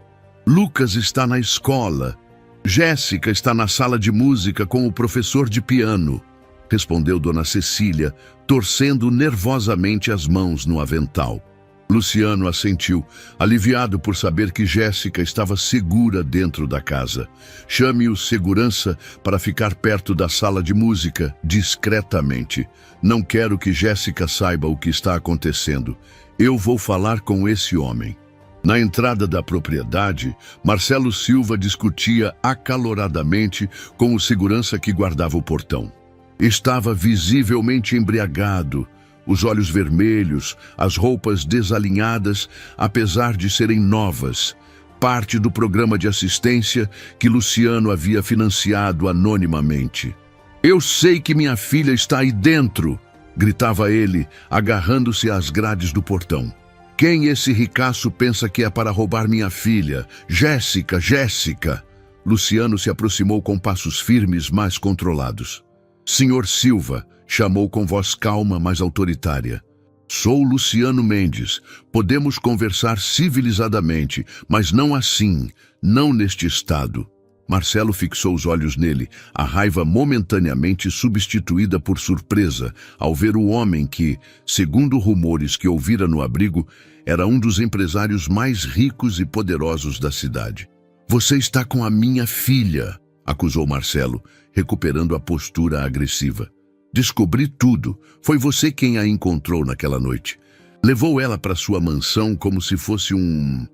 Lucas está na escola. Jéssica está na sala de música com o professor de piano, respondeu Dona Cecília, torcendo nervosamente as mãos no avental. Luciano assentiu, aliviado por saber que Jéssica estava segura dentro da casa. Chame o segurança para ficar perto da sala de música, discretamente. Não quero que Jéssica saiba o que está acontecendo. Eu vou falar com esse homem. Na entrada da propriedade, Marcelo Silva discutia acaloradamente com o segurança que guardava o portão. Estava visivelmente embriagado, os olhos vermelhos, as roupas desalinhadas, apesar de serem novas, parte do programa de assistência que Luciano havia financiado anonimamente. "Eu sei que minha filha está aí dentro!" gritava ele, agarrando-se às grades do portão. "Quem esse ricaço pensa que é para roubar minha filha? Jéssica, Jéssica!" Luciano se aproximou com passos firmes, mas controlados. "Senhor Silva", chamou com voz calma, mas autoritária. "Sou Luciano Mendes. Podemos conversar civilizadamente, mas não assim, não neste estado." Marcelo fixou os olhos nele, a raiva momentaneamente substituída por surpresa, ao ver o homem que, segundo rumores que ouvira no abrigo, era um dos empresários mais ricos e poderosos da cidade. "Você está com a minha filha", acusou Marcelo, recuperando a postura agressiva. "Descobri tudo. Foi você quem a encontrou naquela noite. Levou ela para sua mansão como se fosse um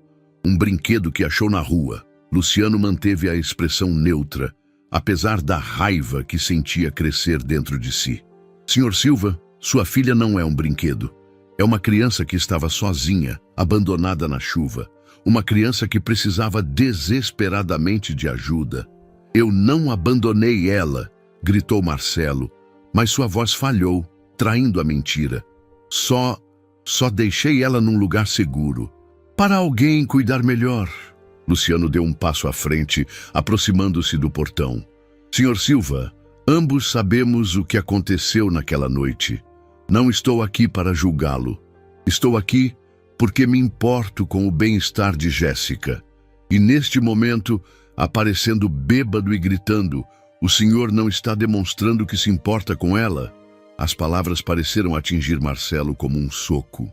brinquedo que achou na rua." Luciano manteve a expressão neutra, apesar da raiva que sentia crescer dentro de si. "Senhor Silva, sua filha não é um brinquedo. É uma criança que estava sozinha, abandonada na chuva. Uma criança que precisava desesperadamente de ajuda." "Eu não abandonei ela", gritou Marcelo, mas sua voz falhou, traindo a mentira. Só deixei ela num lugar seguro. Para alguém cuidar melhor." Luciano deu um passo à frente, aproximando-se do portão. "Senhor Silva, ambos sabemos o que aconteceu naquela noite. Não estou aqui para julgá-lo. Estou aqui porque me importo com o bem-estar de Jéssica. E neste momento, aparecendo bêbado e gritando, o senhor não está demonstrando que se importa com ela?" As palavras pareceram atingir Marcelo como um soco.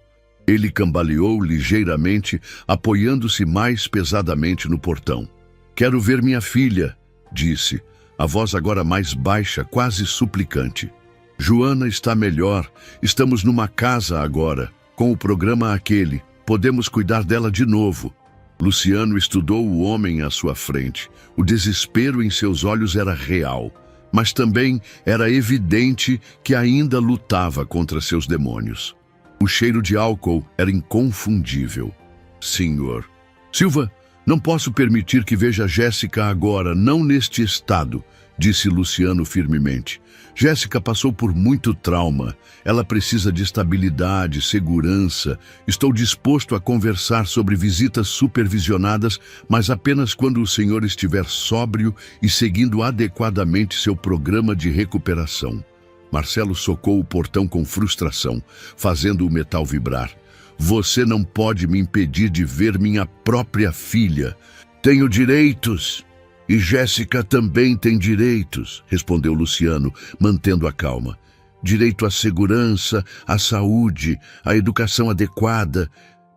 Ele cambaleou ligeiramente, apoiando-se mais pesadamente no portão. "Quero ver minha filha", disse, a voz agora mais baixa, quase suplicante. "Joana está melhor. Estamos numa casa agora, com o programa aquele. Podemos cuidar dela de novo." Luciano estudou o homem à sua frente. O desespero em seus olhos era real, mas também era evidente que ainda lutava contra seus demônios. O cheiro de álcool era inconfundível. "Senhor Silva, não posso permitir que veja Jéssica agora, não neste estado", disse Luciano firmemente. "Jéssica passou por muito trauma. Ela precisa de estabilidade, segurança. Estou disposto a conversar sobre visitas supervisionadas, mas apenas quando o senhor estiver sóbrio e seguindo adequadamente seu programa de recuperação." Marcelo socou o portão com frustração, fazendo o metal vibrar. "Você não pode me impedir de ver minha própria filha. Tenho direitos. E Jéssica também tem direitos", respondeu Luciano, mantendo a calma. "Direito à segurança, à saúde, à educação adequada.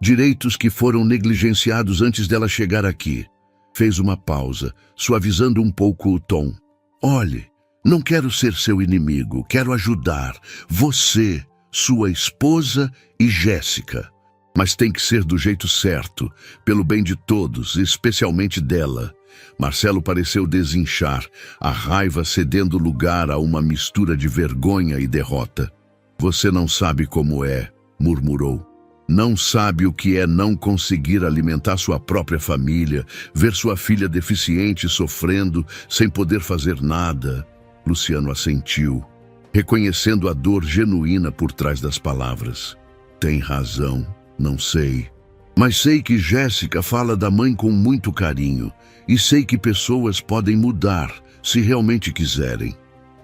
Direitos que foram negligenciados antes dela chegar aqui." Fez uma pausa, suavizando um pouco o tom. "Olhe, não quero ser seu inimigo, quero ajudar você, sua esposa e Jéssica. Mas tem que ser do jeito certo, pelo bem de todos, especialmente dela." Marcelo pareceu desinchar, a raiva cedendo lugar a uma mistura de vergonha e derrota. "Você não sabe como é", murmurou. "Não sabe o que é não conseguir alimentar sua própria família, ver sua filha deficiente sofrendo sem poder fazer nada." Luciano assentiu, reconhecendo a dor genuína por trás das palavras. "Tem razão, não sei. Mas sei que Jéssica fala da mãe com muito carinho, e sei que pessoas podem mudar, se realmente quiserem."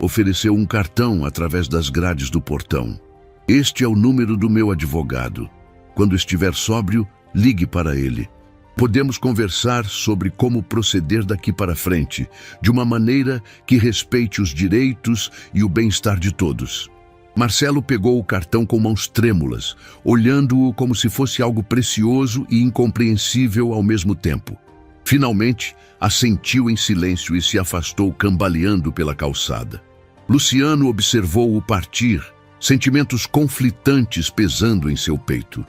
Ofereceu um cartão através das grades do portão. "Este é o número do meu advogado. Quando estiver sóbrio, ligue para ele. Podemos conversar sobre como proceder daqui para frente, de uma maneira que respeite os direitos e o bem-estar de todos." Marcelo pegou o cartão com mãos trêmulas, olhando-o como se fosse algo precioso e incompreensível ao mesmo tempo. Finalmente, assentiu em silêncio e se afastou cambaleando pela calçada. Luciano observou-o partir, sentimentos conflitantes pesando em seu peito.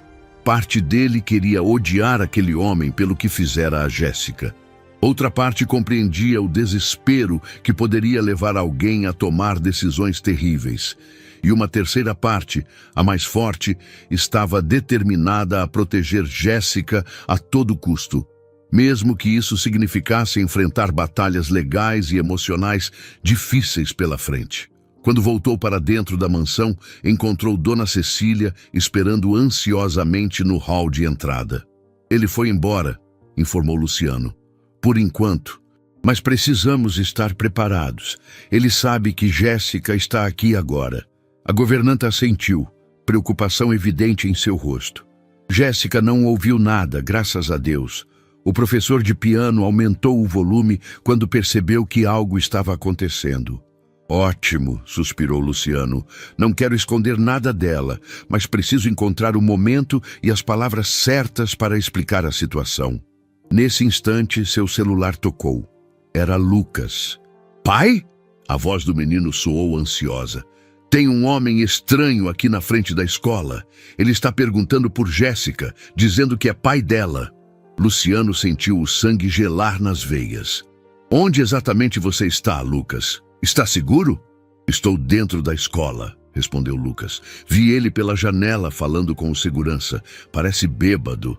Parte dele queria odiar aquele homem pelo que fizera a Jéssica. Outra parte compreendia o desespero que poderia levar alguém a tomar decisões terríveis. E uma terceira parte, a mais forte, estava determinada a proteger Jéssica a todo custo, mesmo que isso significasse enfrentar batalhas legais e emocionais difíceis pela frente. Quando voltou para dentro da mansão, encontrou Dona Cecília esperando ansiosamente no hall de entrada. Ele foi embora, informou Luciano. Por enquanto. Mas precisamos estar preparados. Ele sabe que Jéssica está aqui agora. A governanta assentiu, preocupação evidente em seu rosto. Jéssica não ouviu nada, graças a Deus. O professor de piano aumentou o volume quando percebeu que algo estava acontecendo. Ótimo, suspirou Luciano. Não quero esconder nada dela, mas preciso encontrar o momento e as palavras certas para explicar a situação. Nesse instante, seu celular tocou. Era Lucas. Pai? A voz do menino soou ansiosa. Tem um homem estranho aqui na frente da escola. Ele está perguntando por Jéssica, dizendo que é pai dela. Luciano sentiu o sangue gelar nas veias. Onde exatamente você está, Lucas? Está seguro? Estou dentro da escola, respondeu Lucas. Vi ele pela janela falando com o segurança. Parece bêbado.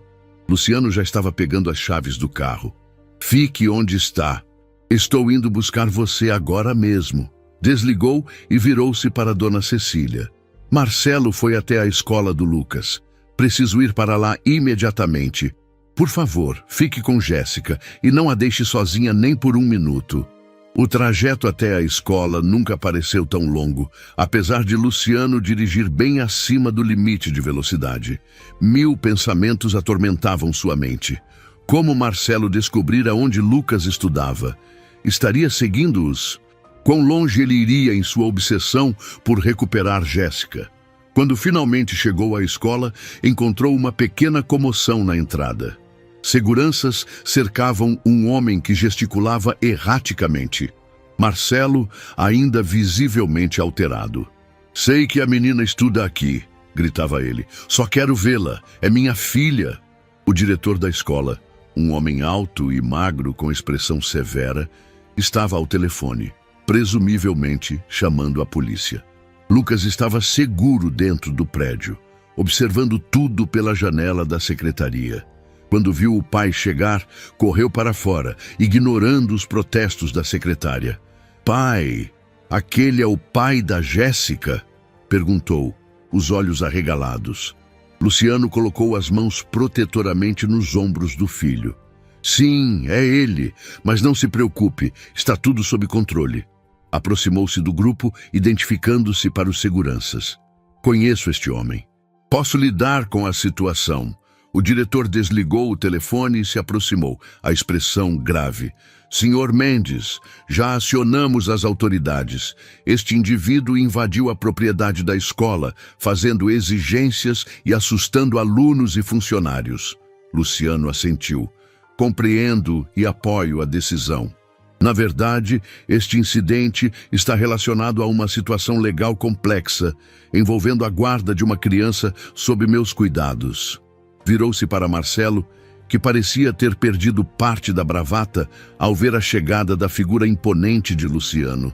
Luciano já estava pegando as chaves do carro. Fique onde está. Estou indo buscar você agora mesmo. Desligou e virou-se para Dona Cecília. Marcelo foi até a escola do Lucas. Preciso ir para lá imediatamente. Por favor, fique com Jéssica e não a deixe sozinha nem por um minuto. O trajeto até a escola nunca pareceu tão longo, apesar de Luciano dirigir bem acima do limite de velocidade. 1000 pensamentos atormentavam sua mente. Como Marcelo descobrira onde Lucas estudava? Estaria seguindo-os? Quão longe ele iria em sua obsessão por recuperar Jéssica? Quando finalmente chegou à escola, encontrou uma pequena comoção na entrada. Seguranças cercavam um homem que gesticulava erraticamente. Marcelo, ainda visivelmente alterado. Sei que a menina estuda aqui, gritava ele. Só quero vê-la. É minha filha. O diretor da escola, um homem alto e magro com expressão severa, estava ao telefone, presumivelmente chamando a polícia. Lucas estava seguro dentro do prédio, observando tudo pela janela da secretaria. Quando viu o pai chegar, correu para fora, ignorando os protestos da secretária. Pai, aquele é o pai da Jéssica? Perguntou, os olhos arregalados. Luciano colocou as mãos protetoramente nos ombros do filho. Sim, é ele, mas não se preocupe, está tudo sob controle. Aproximou-se do grupo, identificando-se para os seguranças. Conheço este homem. Posso lidar com a situação. O diretor desligou o telefone e se aproximou, a expressão grave. Senhor Mendes, já acionamos as autoridades. Este indivíduo invadiu a propriedade da escola, fazendo exigências e assustando alunos e funcionários. Luciano assentiu. Compreendo e apoio a decisão. Na verdade, este incidente está relacionado a uma situação legal complexa, envolvendo a guarda de uma criança sob meus cuidados. Virou-se para Marcelo, que parecia ter perdido parte da bravata ao ver a chegada da figura imponente de Luciano.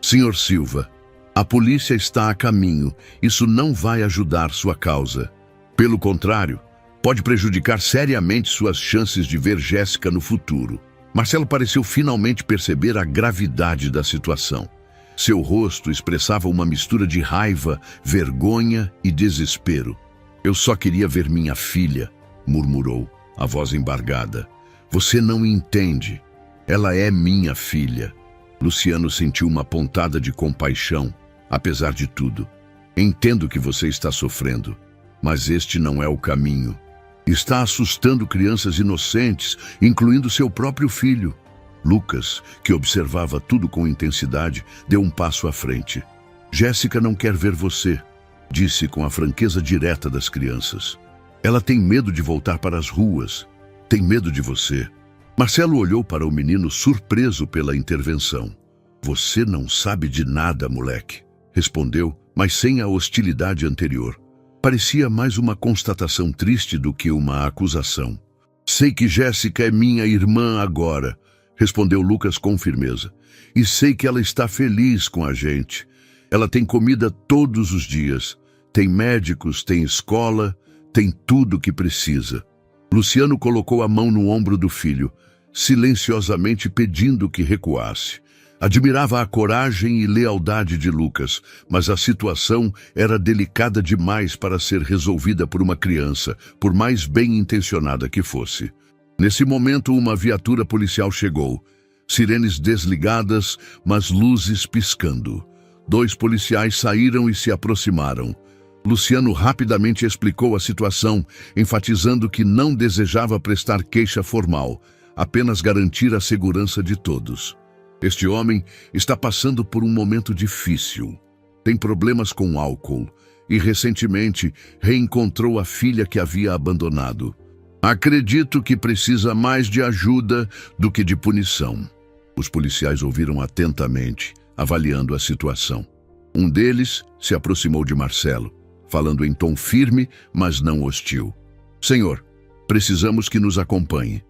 Senhor Silva, a polícia está a caminho. Isso não vai ajudar sua causa. Pelo contrário, pode prejudicar seriamente suas chances de ver Jéssica no futuro. Marcelo pareceu finalmente perceber a gravidade da situação. Seu rosto expressava uma mistura de raiva, vergonha e desespero. Eu só queria ver minha filha, murmurou, a voz embargada. Você não entende. Ela é minha filha. Luciano sentiu uma pontada de compaixão, apesar de tudo. Entendo que você está sofrendo, mas este não é o caminho. Está assustando crianças inocentes, incluindo seu próprio filho. Lucas, que observava tudo com intensidade, deu um passo à frente. Jéssica não quer ver você, disse com a franqueza direta das crianças. Ela tem medo de voltar para as ruas. Tem medo de você. Marcelo olhou para o menino surpreso pela intervenção. Você não sabe de nada, moleque, respondeu, mas sem a hostilidade anterior. Parecia mais uma constatação triste do que uma acusação. Sei que Jéssica é minha irmã agora, respondeu Lucas com firmeza. E sei que ela está feliz com a gente. Ela tem comida todos os dias, tem médicos, tem escola, tem tudo o que precisa. Luciano colocou a mão no ombro do filho, silenciosamente pedindo que recuasse. Admirava a coragem e lealdade de Lucas, mas a situação era delicada demais para ser resolvida por uma criança, por mais bem-intencionada que fosse. Nesse momento, uma viatura policial chegou. Sirenes desligadas, mas luzes piscando. 2 policiais saíram e se aproximaram. Luciano rapidamente explicou a situação, enfatizando que não desejava prestar queixa formal, apenas garantir a segurança de todos. Este homem está passando por um momento difícil. Tem problemas com álcool e, recentemente, reencontrou a filha que havia abandonado. Acredito que precisa mais de ajuda do que de punição. Os policiais ouviram atentamente, avaliando a situação. Um deles se aproximou de Marcelo, falando em tom firme, mas não hostil. Senhor, precisamos que nos acompanhe.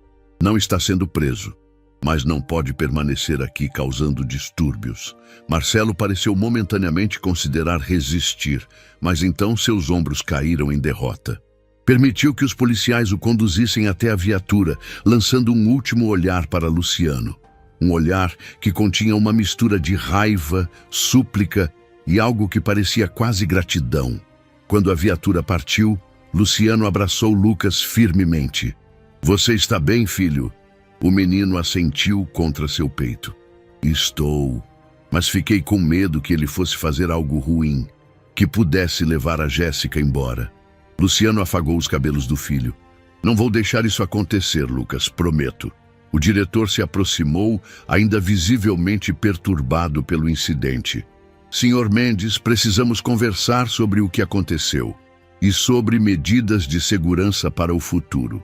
Não está sendo preso, mas não pode permanecer aqui causando distúrbios. Marcelo pareceu momentaneamente considerar resistir, mas então seus ombros caíram em derrota. Permitiu que os policiais o conduzissem até a viatura, lançando um último olhar para Luciano. Um olhar que continha uma mistura de raiva, súplica e algo que parecia quase gratidão. Quando a viatura partiu, Luciano abraçou Lucas firmemente. Você está bem, filho? O menino assentiu contra seu peito. Estou, mas fiquei com medo que ele fosse fazer algo ruim, que pudesse levar a Jéssica embora. Luciano afagou os cabelos do filho. Não vou deixar isso acontecer, Lucas, prometo. O diretor se aproximou, ainda visivelmente perturbado pelo incidente. Senhor Mendes, precisamos conversar sobre o que aconteceu e sobre medidas de segurança para o futuro.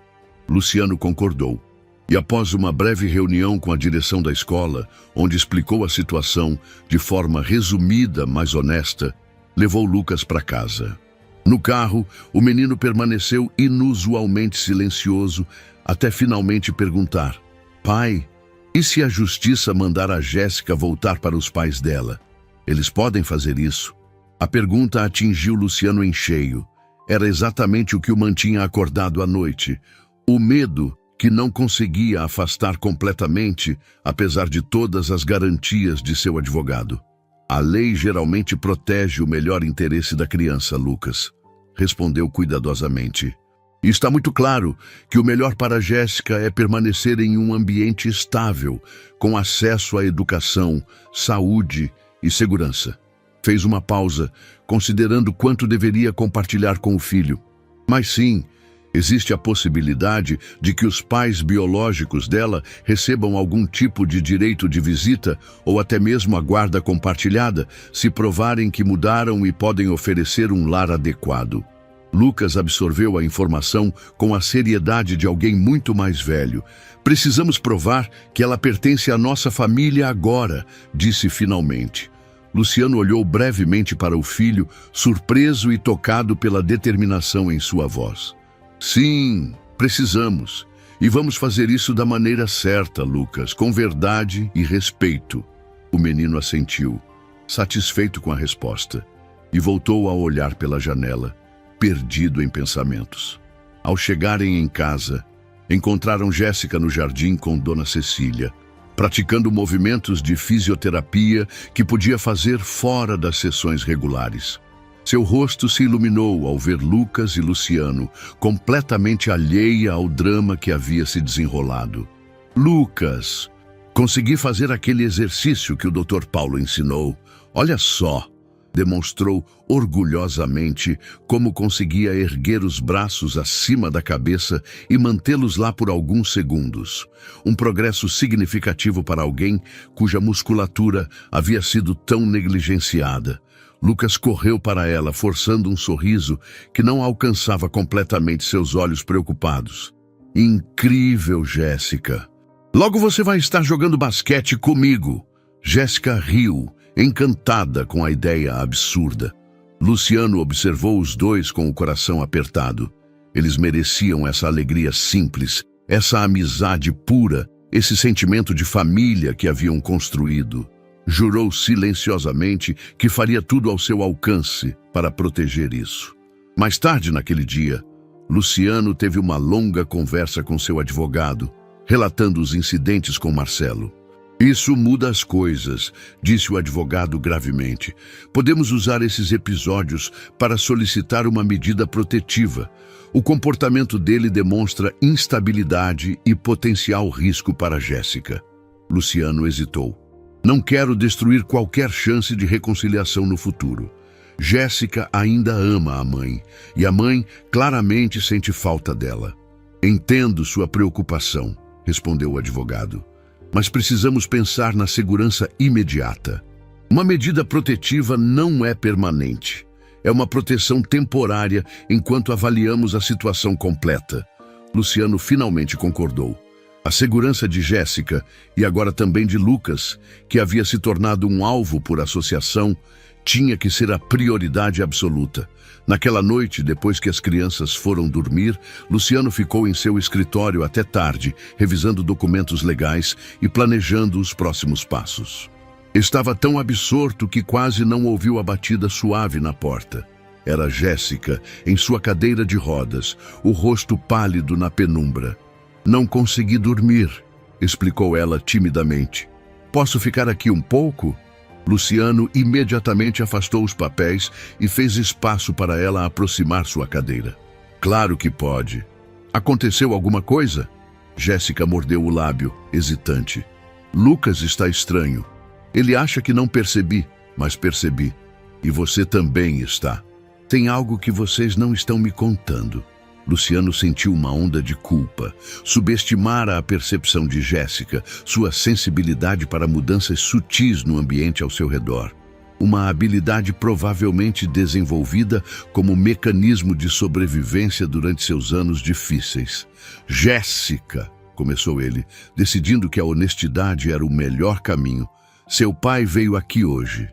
Luciano concordou. E após uma breve reunião com a direção da escola, onde explicou a situação de forma resumida, mas honesta, levou Lucas para casa. No carro, o menino permaneceu inusualmente silencioso até finalmente perguntar: Pai, e se a justiça mandar a Jéssica voltar para os pais dela? Eles podem fazer isso? A pergunta atingiu Luciano em cheio. Era exatamente o que o mantinha acordado à noite. O medo que não conseguia afastar completamente, apesar de todas as garantias de seu advogado. A lei geralmente protege o melhor interesse da criança, Lucas, respondeu cuidadosamente. E está muito claro que o melhor para Jéssica é permanecer em um ambiente estável, com acesso à educação, saúde e segurança. Fez uma pausa, considerando quanto deveria compartilhar com o filho. Mas sim, existe a possibilidade de que os pais biológicos dela recebam algum tipo de direito de visita ou até mesmo a guarda compartilhada, se provarem que mudaram e podem oferecer um lar adequado. Lucas absorveu a informação com a seriedade de alguém muito mais velho. Precisamos provar que ela pertence à nossa família agora, disse finalmente. Luciano olhou brevemente para o filho, surpreso e tocado pela determinação em sua voz. Sim, precisamos. E vamos fazer isso da maneira certa, Lucas, com verdade e respeito. O menino assentiu, satisfeito com a resposta, e voltou a olhar pela janela, perdido em pensamentos. Ao chegarem em casa, encontraram Jéssica no jardim com Dona Cecília, praticando movimentos de fisioterapia que podia fazer fora das sessões regulares. Seu rosto se iluminou ao ver Lucas e Luciano, completamente alheia ao drama que havia se desenrolado. Lucas, consegui fazer aquele exercício que o Dr. Paulo ensinou. Olha só, demonstrou orgulhosamente como conseguia erguer os braços acima da cabeça e mantê-los lá por alguns segundos. Um progresso significativo para alguém cuja musculatura havia sido tão negligenciada. Lucas correu para ela, forçando um sorriso que não alcançava completamente seus olhos preocupados. Incrível, Jéssica! Logo você vai estar jogando basquete comigo. Jéssica riu, encantada com a ideia absurda. Luciano observou os dois com o coração apertado. Eles mereciam essa alegria simples, essa amizade pura, esse sentimento de família que haviam construído. Jurou silenciosamente que faria tudo ao seu alcance para proteger isso. Mais tarde naquele dia, Luciano teve uma longa conversa com seu advogado, relatando os incidentes com Marcelo. Isso muda as coisas, disse o advogado gravemente. Podemos usar esses episódios para solicitar uma medida protetiva. O comportamento dele demonstra instabilidade e potencial risco para Jéssica. Luciano hesitou. Não quero destruir qualquer chance de reconciliação no futuro. Jéssica ainda ama a mãe, e a mãe claramente sente falta dela. Entendo sua preocupação, respondeu o advogado. Mas precisamos pensar na segurança imediata. Uma medida protetiva não é permanente. É uma proteção temporária enquanto avaliamos a situação completa. Luciano finalmente concordou. A segurança de Jéssica, e agora também de Lucas, que havia se tornado um alvo por associação, tinha que ser a prioridade absoluta. Naquela noite, depois que as crianças foram dormir, Luciano ficou em seu escritório até tarde, revisando documentos legais e planejando os próximos passos. Estava tão absorto que quase não ouviu a batida suave na porta. Era Jéssica, em sua cadeira de rodas, o rosto pálido na penumbra. Não consegui dormir, explicou ela timidamente. Posso ficar aqui um pouco? Luciano imediatamente afastou os papéis e fez espaço para ela aproximar sua cadeira. Claro que pode. Aconteceu alguma coisa? Jéssica mordeu o lábio, hesitante. Lucas está estranho. Ele acha que não percebi, mas percebi. E você também está. Tem algo que vocês não estão me contando. Luciano sentiu uma onda de culpa. Subestimara a percepção de Jéssica, sua sensibilidade para mudanças sutis no ambiente ao seu redor. Uma habilidade provavelmente desenvolvida como mecanismo de sobrevivência durante seus anos difíceis. Jéssica, começou ele, decidindo que a honestidade era o melhor caminho. Seu pai veio aqui hoje.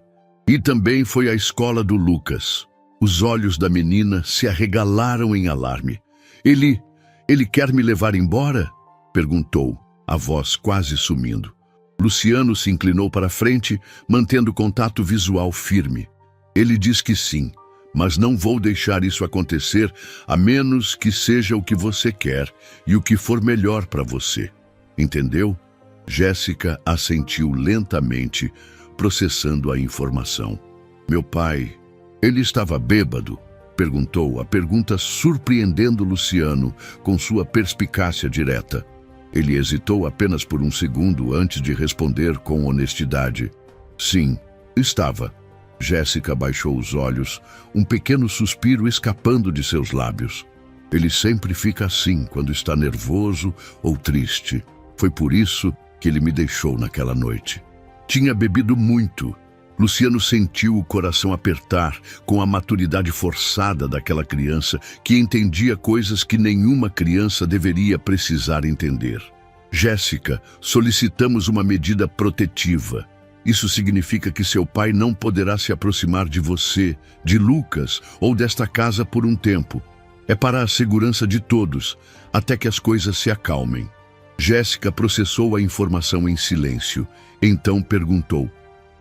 E também foi à escola do Lucas. Os olhos da menina se arregalaram em alarme. Ele quer me levar embora? Perguntou, a voz quase sumindo. Luciano se inclinou para a frente, mantendo contato visual firme. Ele diz que sim, mas não vou deixar isso acontecer a menos que seja o que você quer e o que for melhor para você. Entendeu? Jéssica assentiu lentamente, processando a informação. Meu pai, ele estava bêbado? Perguntou, a pergunta surpreendendo Luciano com sua perspicácia direta. Ele hesitou apenas por um segundo antes de responder com honestidade. Sim, estava. Jéssica baixou os olhos, um pequeno suspiro escapando de seus lábios. Ele sempre fica assim quando está nervoso ou triste. Foi por isso que ele me deixou naquela noite. Tinha bebido muito. Luciano sentiu o coração apertar com a maturidade forçada daquela criança que entendia coisas que nenhuma criança deveria precisar entender. Jéssica, solicitamos uma medida protetiva. Isso significa que seu pai não poderá se aproximar de você, de Lucas ou desta casa por um tempo. É para a segurança de todos, até que as coisas se acalmem. Jéssica processou a informação em silêncio. Então perguntou: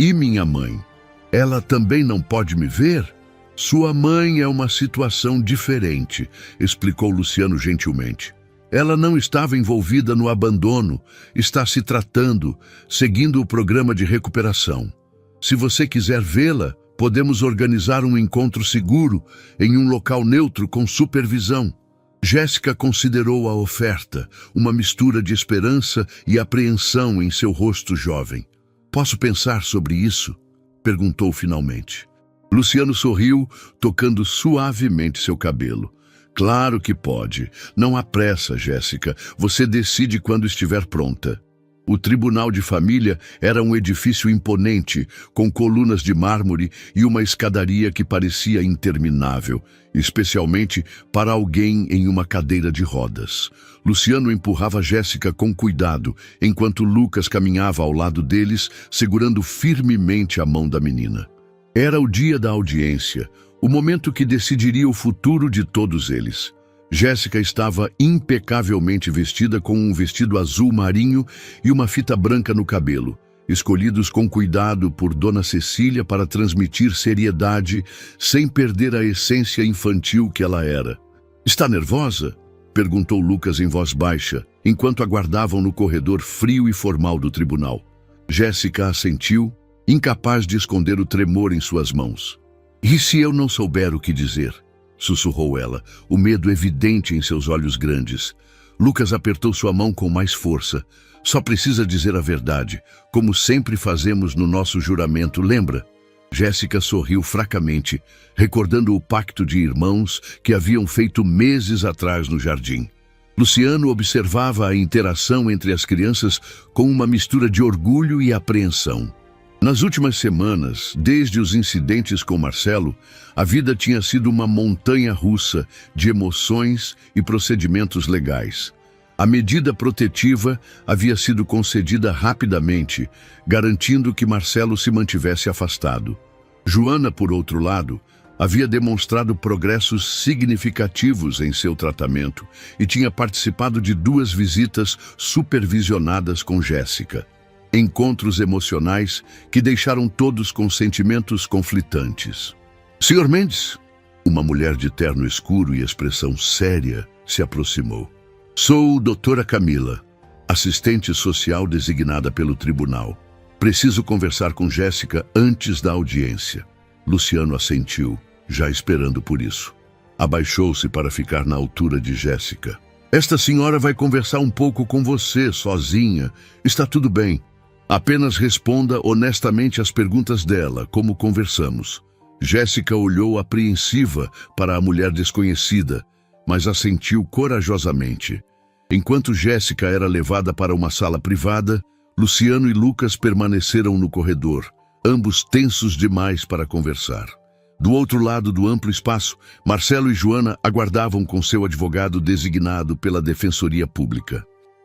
e minha mãe? Ela também não pode me ver? Sua mãe é uma situação diferente, explicou Luciano gentilmente. Ela não estava envolvida no abandono, está se tratando, seguindo o programa de recuperação. Se você quiser vê-la, podemos organizar um encontro seguro em um local neutro com supervisão. Jéssica considerou a oferta, uma mistura de esperança e apreensão em seu rosto jovem. Posso pensar sobre isso? Perguntou finalmente. Luciano sorriu, tocando suavemente seu cabelo. Claro que pode. Não há pressa, Jéssica. Você decide quando estiver pronta. O Tribunal de Família era um edifício imponente, com colunas de mármore e uma escadaria que parecia interminável, especialmente para alguém em uma cadeira de rodas. Luciano empurrava Jéssica com cuidado, enquanto Lucas caminhava ao lado deles, segurando firmemente a mão da menina. Era o dia da audiência, o momento que decidiria o futuro de todos eles. Jéssica estava impecavelmente vestida com um vestido azul marinho e uma fita branca no cabelo, escolhidos com cuidado por Dona Cecília para transmitir seriedade sem perder a essência infantil que ela era. "Está nervosa?" perguntou Lucas em voz baixa, enquanto aguardavam no corredor frio e formal do tribunal. Jéssica assentiu, incapaz de esconder o tremor em suas mãos. "E se eu não souber o que dizer?" sussurrou ela, o medo evidente em seus olhos grandes. Lucas apertou sua mão com mais força. "Só precisa dizer a verdade, como sempre fazemos no nosso juramento, lembra?" Jéssica sorriu fracamente, recordando o pacto de irmãos que haviam feito meses atrás no jardim. Luciano observava a interação entre as crianças com uma mistura de orgulho e apreensão. Nas últimas semanas, desde os incidentes com Marcelo, a vida tinha sido uma montanha-russa de emoções e procedimentos legais. A medida protetiva havia sido concedida rapidamente, garantindo que Marcelo se mantivesse afastado. Joana, por outro lado, havia demonstrado progressos significativos em seu tratamento e tinha participado de 2 visitas supervisionadas com Jéssica. Encontros emocionais que deixaram todos com sentimentos conflitantes. "Senhor Mendes?" Uma mulher de terno escuro e expressão séria se aproximou. "Sou doutora Camila, assistente social designada pelo tribunal. Preciso conversar com Jéssica antes da audiência." Luciano assentiu, já esperando por isso. Abaixou-se para ficar na altura de Jéssica. "Esta senhora vai conversar um pouco com você, sozinha. Está tudo bem. Apenas responda honestamente às perguntas dela, como conversamos." Jéssica olhou apreensiva para a mulher desconhecida, mas assentiu corajosamente. Enquanto Jéssica era levada para uma sala privada, Luciano e Lucas permaneceram no corredor, ambos tensos demais para conversar. Do outro lado do amplo espaço, Marcelo e Joana aguardavam com seu advogado designado pela Defensoria Pública.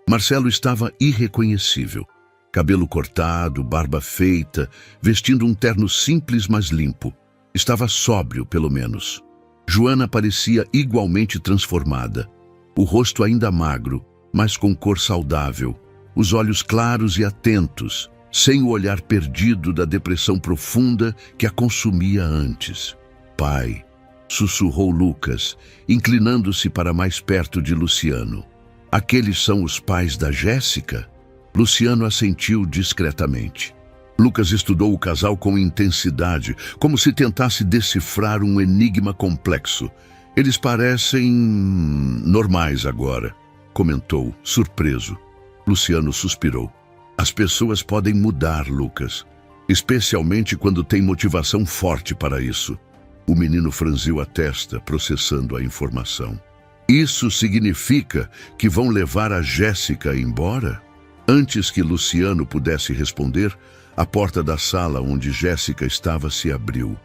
Marcelo estava irreconhecível. Cabelo cortado, barba feita, vestindo um terno simples mas limpo. Estava sóbrio, pelo menos. Joana parecia igualmente transformada. O rosto ainda magro, mas com cor saudável. Os olhos claros e atentos, sem o olhar perdido da depressão profunda que a consumia antes. "Pai", sussurrou Lucas, inclinando-se para mais perto de Luciano. "Aqueles são os pais da Jéssica?" Luciano assentiu discretamente. Lucas estudou o casal com intensidade, como se tentasse decifrar um enigma complexo. "Eles parecem normais agora", comentou, surpreso. Luciano suspirou. "As pessoas podem mudar, Lucas, especialmente quando têm motivação forte para isso." O menino franziu a testa, processando a informação. "Isso significa que vão levar a Jéssica embora?" Antes que Luciano pudesse responder, a porta da sala onde Jéssica estava se abriu.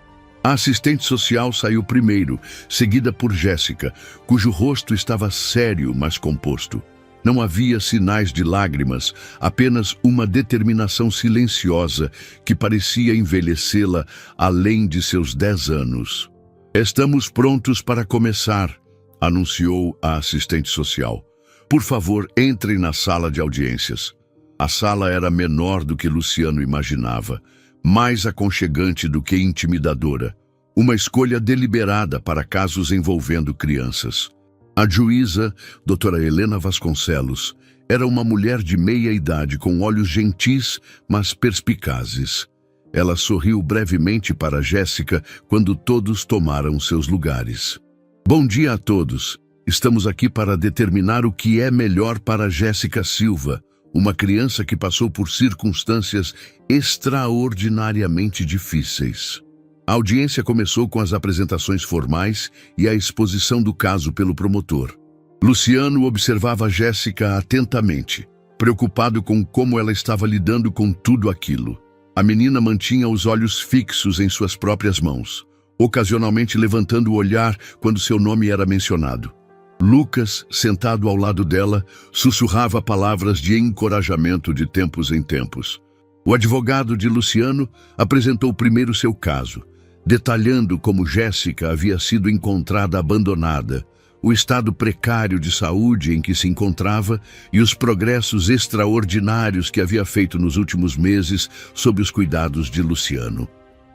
A assistente social saiu primeiro, seguida por Jéssica, cujo rosto estava sério, mas composto. Não havia sinais de lágrimas, apenas uma determinação silenciosa que parecia envelhecê-la além de seus 10 anos. "Estamos prontos para começar", anunciou a assistente social. "Por favor, entrem na sala de audiências." A sala era menor do que Luciano imaginava, mais aconchegante do que intimidadora. Uma escolha deliberada para casos envolvendo crianças. A juíza, doutora Helena Vasconcelos, era uma mulher de meia idade com olhos gentis, mas perspicazes. Ela sorriu brevemente para Jéssica quando todos tomaram seus lugares. "Bom dia a todos. Estamos aqui para determinar o que é melhor para Jéssica Silva, uma criança que passou por circunstâncias extraordinariamente difíceis." A audiência começou com as apresentações formais e a exposição do caso pelo promotor. Luciano observava Jéssica atentamente, preocupado com como ela estava lidando com tudo aquilo. A menina mantinha os olhos fixos em suas próprias mãos, ocasionalmente levantando o olhar quando seu nome era mencionado. Lucas, sentado ao lado dela, sussurrava palavras de encorajamento de tempos em tempos. O advogado de Luciano apresentou primeiro seu caso, detalhando como Jéssica havia sido encontrada abandonada, o estado precário de saúde em que se encontrava e os progressos extraordinários que havia feito nos últimos meses sob os cuidados de Luciano.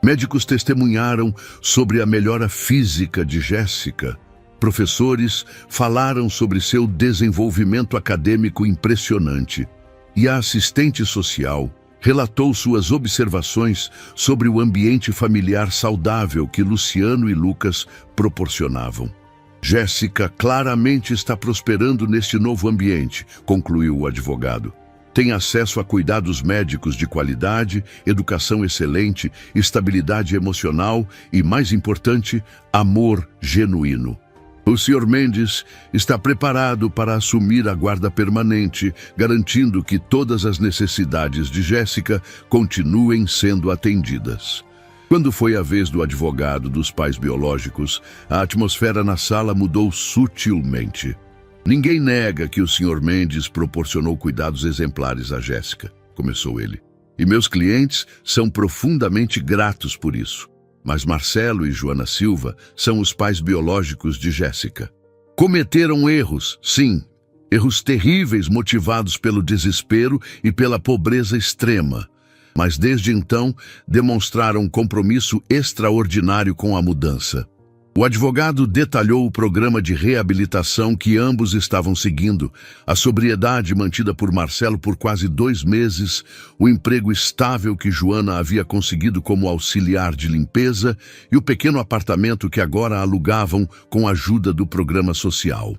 Médicos testemunharam sobre a melhora física de Jéssica. Professores falaram sobre seu desenvolvimento acadêmico impressionante. E a assistente social relatou suas observações sobre o ambiente familiar saudável que Luciano e Lucas proporcionavam. Jéssica claramente está prosperando neste novo ambiente, concluiu o advogado. Tem acesso a cuidados médicos de qualidade, educação excelente, estabilidade emocional e, mais importante, amor genuíno. O Sr. Mendes está preparado para assumir a guarda permanente, garantindo que todas as necessidades de Jéssica continuem sendo atendidas. Quando foi a vez do advogado dos pais biológicos, a atmosfera na sala mudou sutilmente. Ninguém nega que o Sr. Mendes proporcionou cuidados exemplares a Jéssica, começou ele. E meus clientes são profundamente gratos por isso. Mas Marcelo e Joana Silva são os pais biológicos de Jéssica. Cometeram erros, sim, erros terríveis motivados pelo desespero e pela pobreza extrema. Mas desde então demonstraram um compromisso extraordinário com a mudança. O advogado detalhou o programa de reabilitação que ambos estavam seguindo, a sobriedade mantida por Marcelo por quase 2 meses, o emprego estável que Joana havia conseguido como auxiliar de limpeza e o pequeno apartamento que agora alugavam com a ajuda do programa social.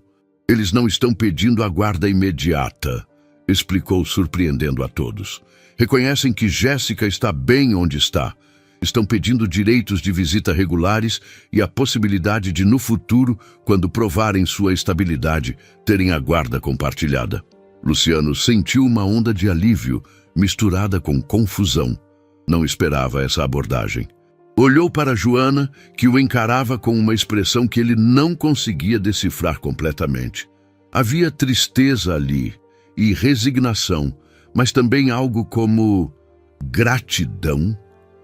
Eles não estão pedindo a guarda imediata, explicou surpreendendo a todos. Reconhecem que Jéssica está bem onde está. Estão pedindo direitos de visita regulares e a possibilidade de, no futuro, quando provarem sua estabilidade, terem a guarda compartilhada. Luciano sentiu uma onda de alívio, misturada com confusão. Não esperava essa abordagem. Olhou para Joana, que o encarava com uma expressão que ele não conseguia decifrar completamente. Havia tristeza ali e resignação, mas também algo como gratidão.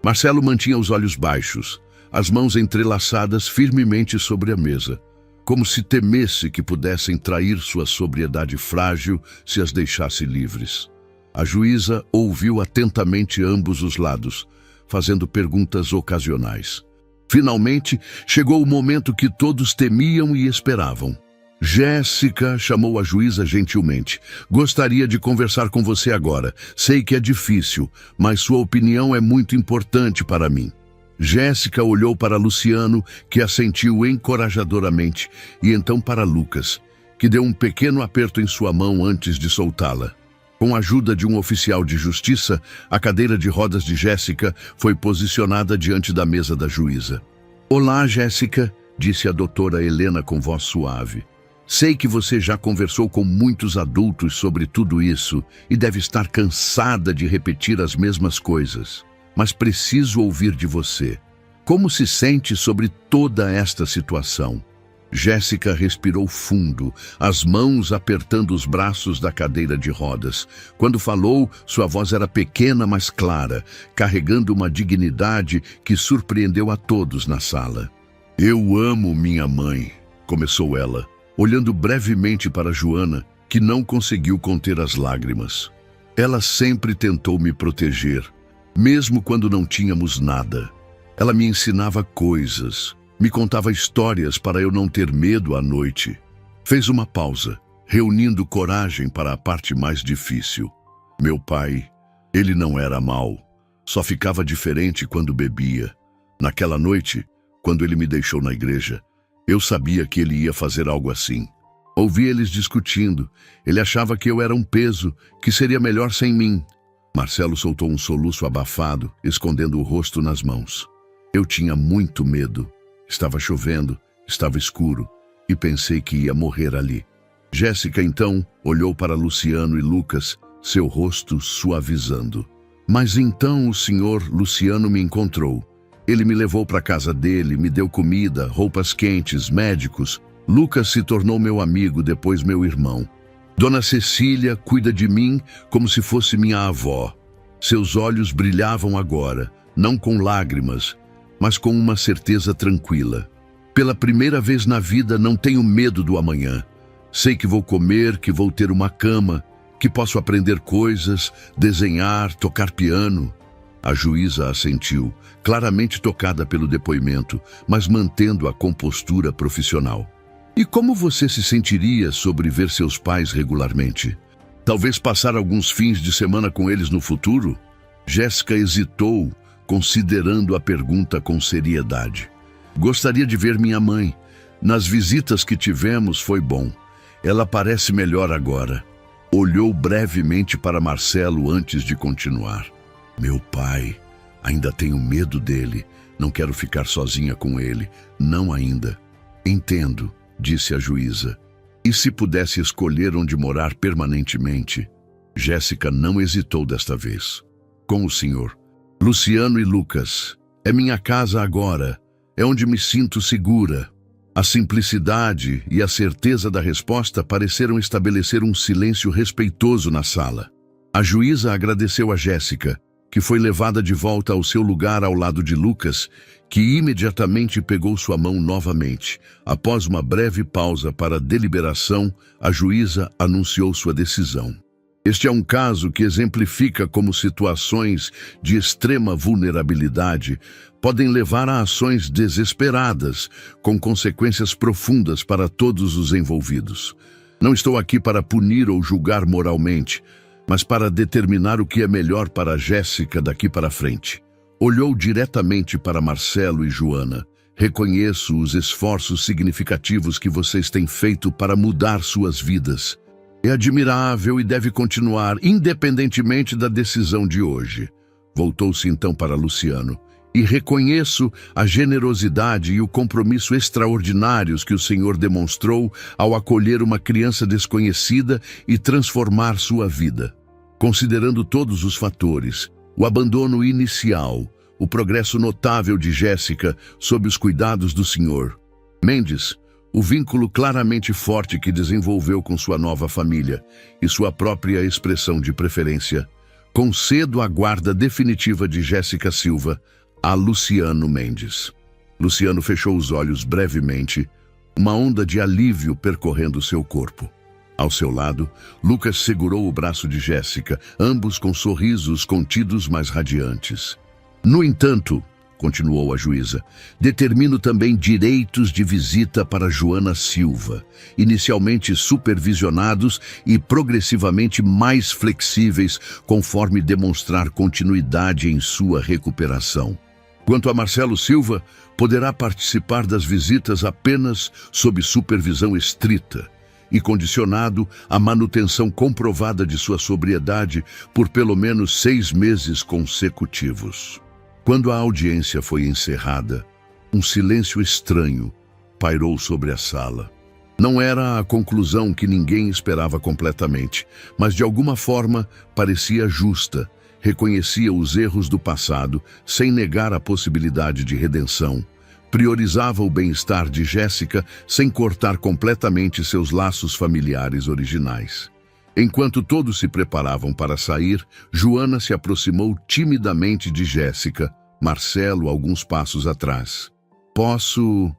Marcelo mantinha os olhos baixos, as mãos entrelaçadas firmemente sobre a mesa, como se temesse que pudessem trair sua sobriedade frágil se as deixasse livres. A juíza ouviu atentamente ambos os lados, fazendo perguntas ocasionais. Finalmente, chegou o momento que todos temiam e esperavam. Jéssica, chamou a juíza gentilmente. Gostaria de conversar com você agora. Sei que é difícil, mas sua opinião é muito importante para mim. Jéssica olhou para Luciano, que assentiu encorajadoramente, e então para Lucas, que deu um pequeno aperto em sua mão antes de soltá-la. Com a ajuda de um oficial de justiça, a cadeira de rodas de Jéssica foi posicionada diante da mesa da juíza. Olá, Jéssica, disse a doutora Helena com voz suave. Sei que você já conversou com muitos adultos sobre tudo isso e deve estar cansada de repetir as mesmas coisas. Mas preciso ouvir de você. Como se sente sobre toda esta situação? Jéssica respirou fundo, as mãos apertando os braços da cadeira de rodas. Quando falou, sua voz era pequena, mas clara, carregando uma dignidade que surpreendeu a todos na sala. Eu amo minha mãe, começou ela, olhando brevemente para Joana, que não conseguiu conter as lágrimas. Ela sempre tentou me proteger, mesmo quando não tínhamos nada. Ela me ensinava coisas, me contava histórias para eu não ter medo à noite. Fez uma pausa, reunindo coragem para a parte mais difícil. Meu pai, ele não era mau, só ficava diferente quando bebia. Naquela noite, quando ele me deixou na igreja, eu sabia que ele ia fazer algo assim. Ouvi eles discutindo. Ele achava que eu era um peso, que seria melhor sem mim. Marcelo soltou um soluço abafado, escondendo o rosto nas mãos. Eu tinha muito medo. Estava chovendo, estava escuro, e pensei que ia morrer ali. Jéssica, então, olhou para Luciano e Lucas, seu rosto suavizando. Mas então o senhor Luciano me encontrou. Ele me levou para a casa dele, me deu comida, roupas quentes, médicos. Lucas se tornou meu amigo, depois meu irmão. Dona Cecília cuida de mim como se fosse minha avó. Seus olhos brilhavam agora, não com lágrimas, mas com uma certeza tranquila. Pela primeira vez na vida não tenho medo do amanhã. Sei que vou comer, que vou ter uma cama, que posso aprender coisas, desenhar, tocar piano. A juíza assentiu, claramente tocada pelo depoimento, mas mantendo a compostura profissional. E como você se sentiria sobre ver seus pais regularmente? Talvez passar alguns fins de semana com eles no futuro? Jéssica hesitou, considerando a pergunta com seriedade. Gostaria de ver minha mãe. Nas visitas que tivemos foi bom. Ela parece melhor agora. Olhou brevemente para Marcelo antes de continuar. Meu pai, ainda tenho medo dele. Não quero ficar sozinha com ele. Não ainda. Entendo, disse a juíza. E se pudesse escolher onde morar permanentemente? Jéssica não hesitou desta vez. Com o senhor. Luciano e Lucas. É minha casa agora. É onde me sinto segura. A simplicidade e a certeza da resposta pareceram estabelecer um silêncio respeitoso na sala. A juíza agradeceu a Jéssica, que foi levada de volta ao seu lugar ao lado de Lucas, que imediatamente pegou sua mão novamente. Após uma breve pausa para deliberação, a juíza anunciou sua decisão. Este é um caso que exemplifica como situações de extrema vulnerabilidade podem levar a ações desesperadas, com consequências profundas para todos os envolvidos. Não estou aqui para punir ou julgar moralmente, mas para determinar o que é melhor para Jéssica daqui para frente. Olhou diretamente para Marcelo e Joana. Reconheço os esforços significativos que vocês têm feito para mudar suas vidas. É admirável e deve continuar, independentemente da decisão de hoje. Voltou-se então para Luciano. E reconheço a generosidade e o compromisso extraordinários que o Senhor demonstrou ao acolher uma criança desconhecida e transformar sua vida. Considerando todos os fatores, o abandono inicial, o progresso notável de Jéssica sob os cuidados do Senhor. Mendes, o vínculo claramente forte que desenvolveu com sua nova família e sua própria expressão de preferência. Concedo a guarda definitiva de Jéssica Silva a Luciano Mendes. Luciano fechou os olhos brevemente, uma onda de alívio percorrendo seu corpo. Ao seu lado, Lucas segurou o braço de Jéssica, ambos com sorrisos contidos mas radiantes. No entanto, continuou a juíza, determino também direitos de visita para Joana Silva, inicialmente supervisionados e progressivamente mais flexíveis, conforme demonstrar continuidade em sua recuperação. Quanto a Marcelo Silva, poderá participar das visitas apenas sob supervisão estrita e condicionado à manutenção comprovada de sua sobriedade por pelo menos 6 meses consecutivos. Quando a audiência foi encerrada, um silêncio estranho pairou sobre a sala. Não era a conclusão que ninguém esperava completamente, mas de alguma forma parecia justa. Reconhecia os erros do passado, sem negar a possibilidade de redenção. Priorizava o bem-estar de Jéssica, sem cortar completamente seus laços familiares originais. Enquanto todos se preparavam para sair, Joana se aproximou timidamente de Jéssica, Marcelo alguns passos atrás. Posso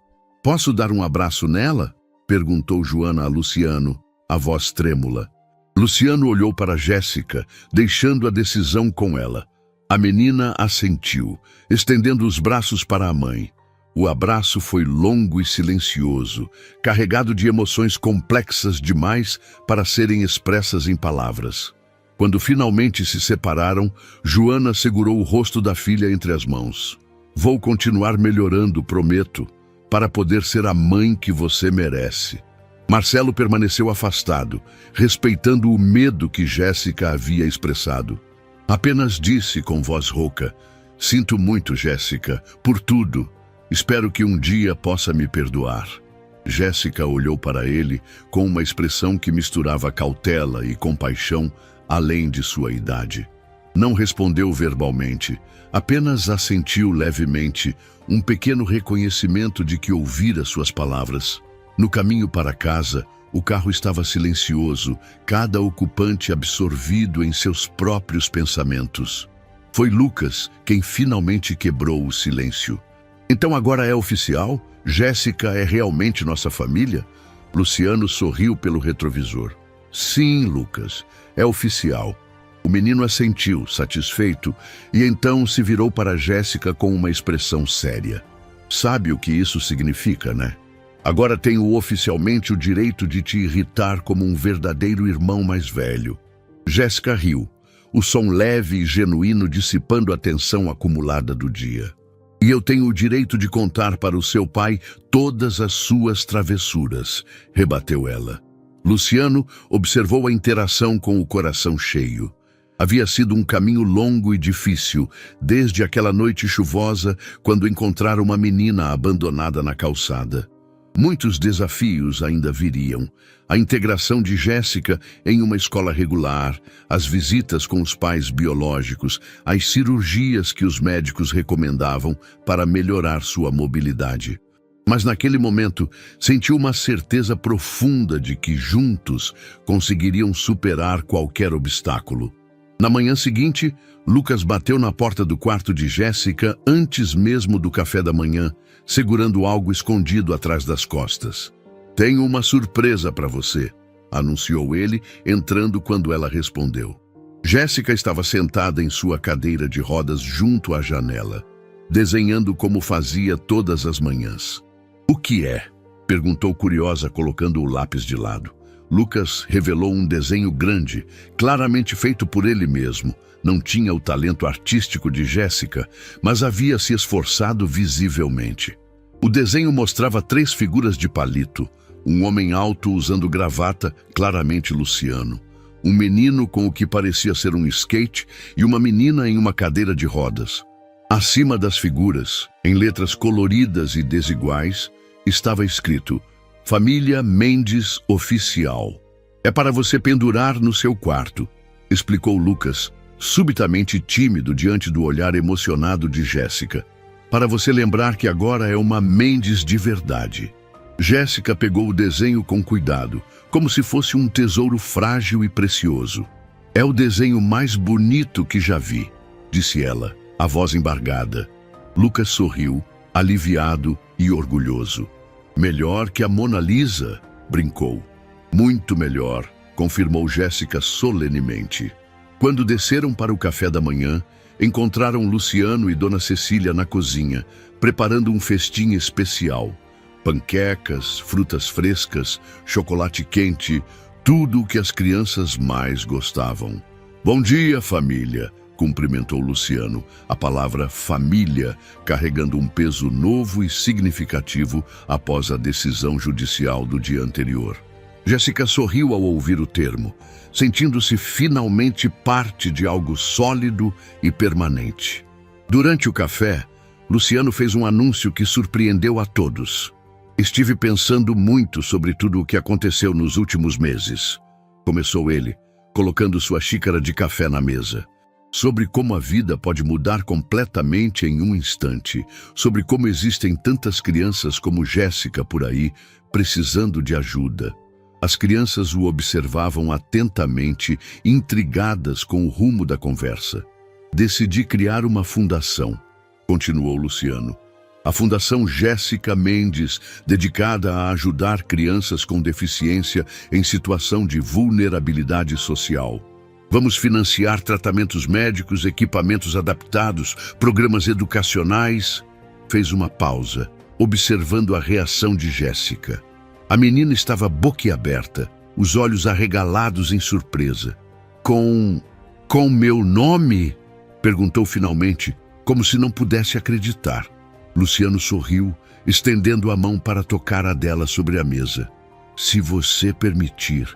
dar um abraço nela? Perguntou Joana a Luciano, a voz trêmula. Luciano olhou para Jéssica, deixando a decisão com ela. A menina assentiu, estendendo os braços para a mãe. O abraço foi longo e silencioso, carregado de emoções complexas demais para serem expressas em palavras. Quando finalmente se separaram, Joana segurou o rosto da filha entre as mãos. Vou continuar melhorando, prometo, para poder ser a mãe que você merece. Marcelo permaneceu afastado, respeitando o medo que Jéssica havia expressado. Apenas disse com voz rouca, sinto muito, Jéssica, por tudo. Espero que um dia possa me perdoar. Jéssica olhou para ele com uma expressão que misturava cautela e compaixão, além de sua idade. Não respondeu verbalmente, apenas assentiu levemente, um pequeno reconhecimento de que ouvira suas palavras. No caminho para casa, o carro estava silencioso, cada ocupante absorvido em seus próprios pensamentos. Foi Lucas quem finalmente quebrou o silêncio. Então agora é oficial? Jéssica é realmente nossa família? Luciano sorriu pelo retrovisor. Sim, Lucas, é oficial. O menino assentiu, satisfeito, e então se virou para Jéssica com uma expressão séria. Sabe o que isso significa, né? Agora tenho oficialmente o direito de te irritar como um verdadeiro irmão mais velho. Jéssica riu, o som leve e genuíno dissipando a tensão acumulada do dia. E eu tenho o direito de contar para o seu pai todas as suas travessuras, rebateu ela. Luciano observou a interação com o coração cheio. Havia sido um caminho longo e difícil, desde aquela noite chuvosa, quando encontraram uma menina abandonada na calçada. Muitos desafios ainda viriam. A integração de Jéssica em uma escola regular, as visitas com os pais biológicos, as cirurgias que os médicos recomendavam para melhorar sua mobilidade. Mas naquele momento, sentiu uma certeza profunda de que juntos conseguiriam superar qualquer obstáculo. Na manhã seguinte, Lucas bateu na porta do quarto de Jéssica antes mesmo do café da manhã, segurando algo escondido atrás das costas. Tenho uma surpresa para você, anunciou ele, entrando quando ela respondeu. Jéssica estava sentada em sua cadeira de rodas junto à janela, desenhando como fazia todas as manhãs. O que é? Perguntou curiosa, colocando o lápis de lado. Lucas revelou um desenho grande, claramente feito por ele mesmo. Não tinha o talento artístico de Jéssica, mas havia se esforçado visivelmente. O desenho mostrava 3 figuras de palito, um homem alto usando gravata, claramente Luciano, um menino com o que parecia ser um skate e uma menina em uma cadeira de rodas. Acima das figuras, em letras coloridas e desiguais, estava escrito: Família Mendes Oficial. É para você pendurar no seu quarto, explicou Lucas, subitamente tímido diante do olhar emocionado de Jéssica. Para você lembrar que agora é uma Mendes de verdade. Jéssica pegou o desenho com cuidado, como se fosse um tesouro frágil e precioso. É o desenho mais bonito que já vi, disse ela, a voz embargada. Lucas sorriu, aliviado e orgulhoso. Melhor que a Mona Lisa, brincou. Muito melhor, confirmou Jéssica solenemente. Quando desceram para o café da manhã, encontraram Luciano e Dona Cecília na cozinha, preparando um festim especial. Panquecas, frutas frescas, chocolate quente, tudo o que as crianças mais gostavam. Bom dia, família, cumprimentou Luciano, a palavra família carregando um peso novo e significativo após a decisão judicial do dia anterior. Jéssica sorriu ao ouvir o termo, sentindo-se finalmente parte de algo sólido e permanente. Durante o café, Luciano fez um anúncio que surpreendeu a todos. Estive pensando muito sobre tudo o que aconteceu nos últimos meses, começou ele, colocando sua xícara de café na mesa. Sobre como a vida pode mudar completamente em um instante, sobre como existem tantas crianças como Jéssica por aí, precisando de ajuda. As crianças o observavam atentamente, intrigadas com o rumo da conversa. Decidi criar uma fundação, continuou Luciano. A Fundação Jéssica Mendes, dedicada a ajudar crianças com deficiência em situação de vulnerabilidade social. Vamos financiar tratamentos médicos, equipamentos adaptados, programas educacionais. Fez uma pausa, observando a reação de Jéssica. A menina estava boquiaberta, os olhos arregalados em surpresa. Com meu nome? Perguntou finalmente, como se não pudesse acreditar. Luciano sorriu, estendendo a mão para tocar a dela sobre a mesa. Se você permitir.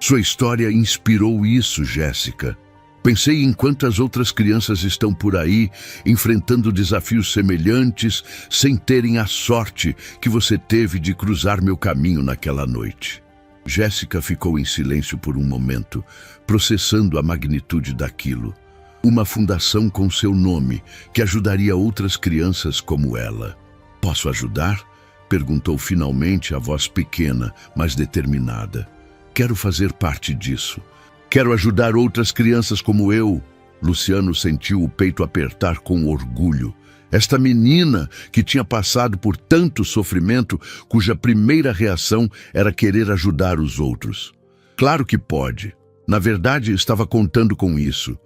Sua história inspirou isso, Jéssica. Pensei em quantas outras crianças estão por aí, enfrentando desafios semelhantes, sem terem a sorte que você teve de cruzar meu caminho naquela noite. Jéssica ficou em silêncio por um momento, processando a magnitude daquilo. Uma fundação com seu nome, que ajudaria outras crianças como ela. Posso ajudar? Perguntou finalmente a voz pequena, mas determinada. Quero fazer parte disso. Quero ajudar outras crianças como eu. Luciano sentiu o peito apertar com orgulho. Esta menina que tinha passado por tanto sofrimento, cuja primeira reação era querer ajudar os outros. Claro que pode. Na verdade, estava contando com isso.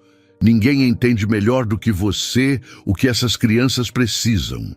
Ninguém entende melhor do que você o que essas crianças precisam.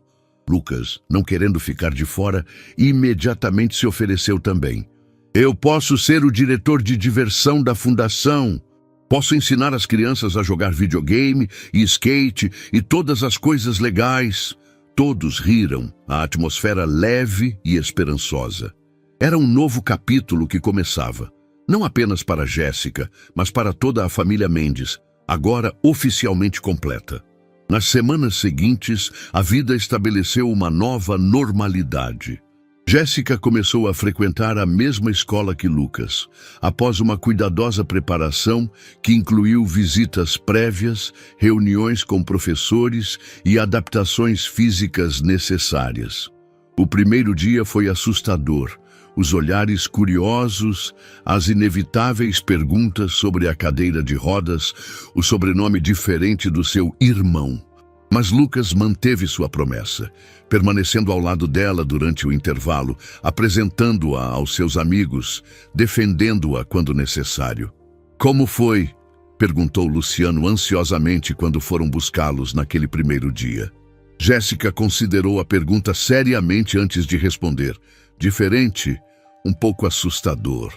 Lucas, não querendo ficar de fora, imediatamente se ofereceu também. Eu posso ser o diretor de diversão da fundação. Posso ensinar as crianças a jogar videogame e skate e todas as coisas legais. Todos riram, a atmosfera leve e esperançosa. Era um novo capítulo que começava. Não apenas para Jéssica, mas para toda a família Mendes, agora oficialmente completa. Nas semanas seguintes, a vida estabeleceu uma nova normalidade. Jéssica começou a frequentar a mesma escola que Lucas, após uma cuidadosa preparação que incluiu visitas prévias, reuniões com professores e adaptações físicas necessárias. O primeiro dia foi assustador. Os olhares curiosos, as inevitáveis perguntas sobre a cadeira de rodas, o sobrenome diferente do seu irmão. Mas Lucas manteve sua promessa, permanecendo ao lado dela durante o intervalo, apresentando-a aos seus amigos, defendendo-a quando necessário. Como foi? Perguntou Luciano ansiosamente quando foram buscá-los naquele primeiro dia. Jéssica considerou a pergunta seriamente antes de responder. Diferente, um pouco assustador.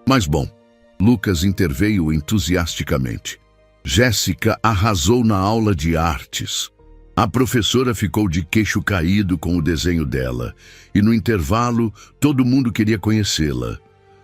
Mas bom, Lucas interveio entusiasticamente. Jéssica arrasou na aula de artes. A professora ficou de queixo caído com o desenho dela, e no intervalo todo mundo queria conhecê-la.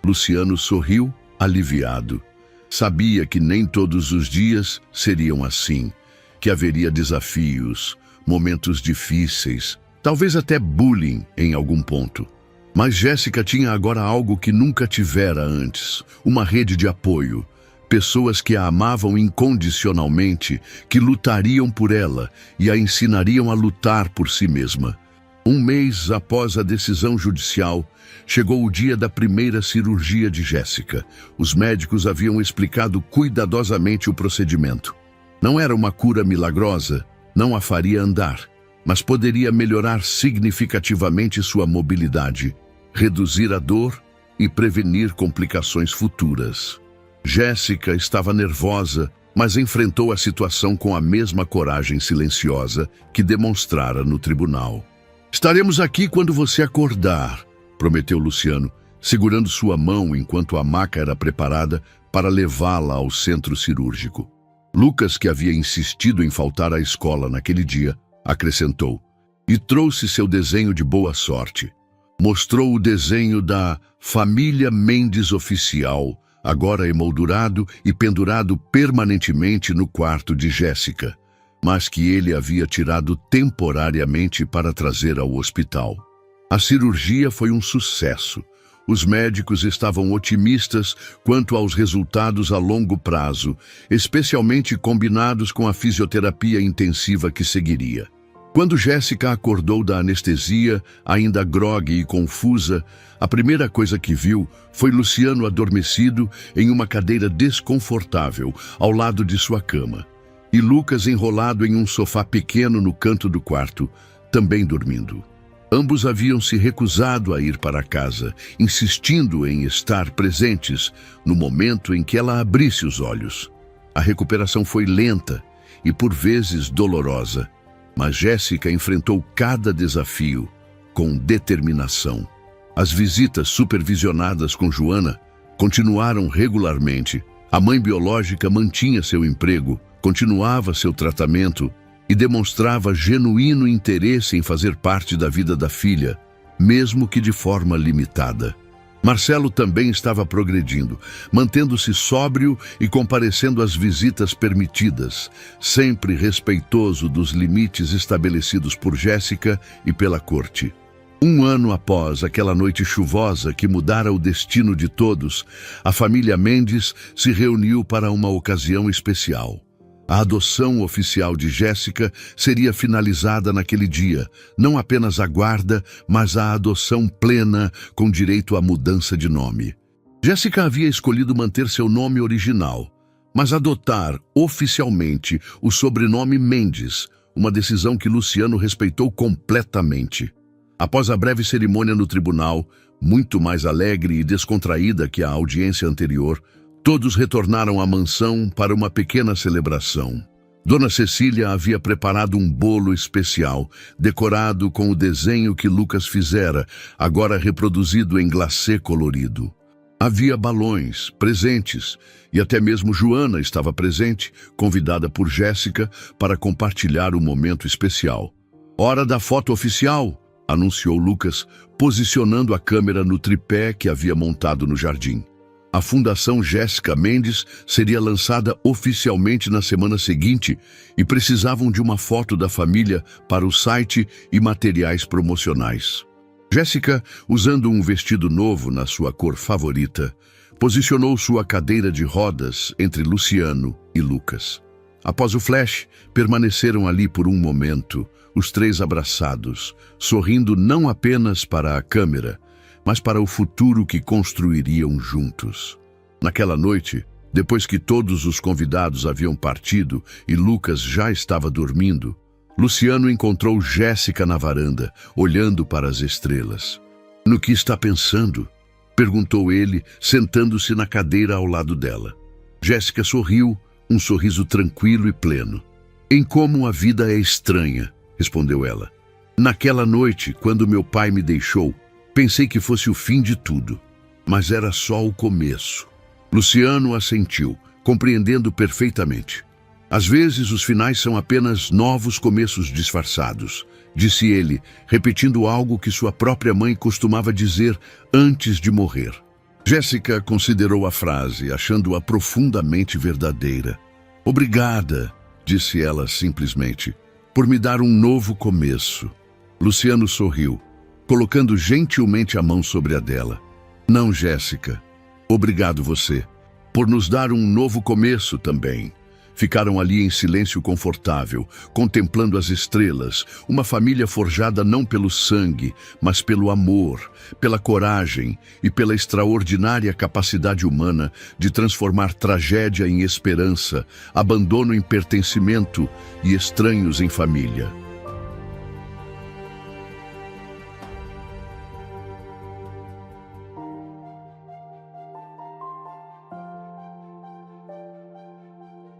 Luciano sorriu, aliviado. Sabia que nem todos os dias seriam assim, que haveria desafios, momentos difíceis, talvez até bullying em algum ponto. Mas Jéssica tinha agora algo que nunca tivera antes, uma rede de apoio, pessoas que a amavam incondicionalmente, que lutariam por ela e a ensinariam a lutar por si mesma. Um mês após a decisão judicial, chegou o dia da primeira cirurgia de Jéssica. Os médicos haviam explicado cuidadosamente o procedimento. Não era uma cura milagrosa, não a faria andar, mas poderia melhorar significativamente sua mobilidade, reduzir a dor e prevenir complicações futuras. Jéssica estava nervosa, mas enfrentou a situação com a mesma coragem silenciosa que demonstrara no tribunal. Estaremos aqui quando você acordar, prometeu Luciano, segurando sua mão enquanto a maca era preparada para levá-la ao centro cirúrgico. Lucas, que havia insistido em faltar à escola naquele dia, acrescentou, e trouxe seu desenho de boa sorte. Mostrou o desenho da família Mendes oficial, agora emoldurado e pendurado permanentemente no quarto de Jéssica, mas que ele havia tirado temporariamente para trazer ao hospital. A cirurgia foi um sucesso. Os médicos estavam otimistas quanto aos resultados a longo prazo, especialmente combinados com a fisioterapia intensiva que seguiria. Quando Jéssica acordou da anestesia, ainda grogue e confusa, a primeira coisa que viu foi Luciano adormecido em uma cadeira desconfortável ao lado de sua cama, e Lucas enrolado em um sofá pequeno no canto do quarto, também dormindo. Ambos haviam se recusado a ir para casa, insistindo em estar presentes no momento em que ela abrisse os olhos. A recuperação foi lenta e por vezes dolorosa, mas Jéssica enfrentou cada desafio com determinação. As visitas supervisionadas com Joana continuaram regularmente. A mãe biológica mantinha seu emprego, continuava seu tratamento e demonstrava genuíno interesse em fazer parte da vida da filha, mesmo que de forma limitada. Marcelo também estava progredindo, mantendo-se sóbrio e comparecendo às visitas permitidas, sempre respeitoso dos limites estabelecidos por Jéssica e pela corte. Um ano após aquela noite chuvosa que mudara o destino de todos, a família Mendes se reuniu para uma ocasião especial. A adoção oficial de Jéssica seria finalizada naquele dia, não apenas a guarda, mas a adoção plena com direito à mudança de nome. Jéssica havia escolhido manter seu nome original, mas adotar oficialmente o sobrenome Mendes, uma decisão que Luciano respeitou completamente. Após a breve cerimônia no tribunal, muito mais alegre e descontraída que a audiência anterior, todos retornaram à mansão para uma pequena celebração. Dona Cecília havia preparado um bolo especial, decorado com o desenho que Lucas fizera, agora reproduzido em glacê colorido. Havia balões, presentes, e até mesmo Joana estava presente, convidada por Jéssica para compartilhar o momento especial. "Hora da foto oficial", anunciou Lucas, posicionando a câmera no tripé que havia montado no jardim. A Fundação Jéssica Mendes seria lançada oficialmente na semana seguinte e precisavam de uma foto da família para o site e materiais promocionais. Jéssica, usando um vestido novo na sua cor favorita, posicionou sua cadeira de rodas entre Luciano e Lucas. Após o flash, permaneceram ali por um momento, os três abraçados, sorrindo não apenas para a câmera, mas para o futuro que construiriam juntos. Naquela noite, depois que todos os convidados haviam partido e Lucas já estava dormindo, Luciano encontrou Jéssica na varanda, olhando para as estrelas. "No que está pensando?", perguntou ele, sentando-se na cadeira ao lado dela. Jéssica sorriu, um sorriso tranquilo e pleno. "Em como a vida é estranha", respondeu ela. "Naquela noite, quando meu pai me deixou, pensei que fosse o fim de tudo, mas era só o começo." Luciano assentiu, compreendendo perfeitamente. "Às vezes os finais são apenas novos começos disfarçados", disse ele, repetindo algo que sua própria mãe costumava dizer antes de morrer. Jéssica considerou a frase, achando-a profundamente verdadeira. "Obrigada", disse ela simplesmente, "por me dar um novo começo." Luciano sorriu, colocando gentilmente a mão sobre a dela. "Não, Jéssica. Obrigado você, por nos dar um novo começo também." Ficaram ali em silêncio confortável, contemplando as estrelas, uma família forjada não pelo sangue, mas pelo amor, pela coragem e pela extraordinária capacidade humana de transformar tragédia em esperança, abandono em pertencimento e estranhos em família.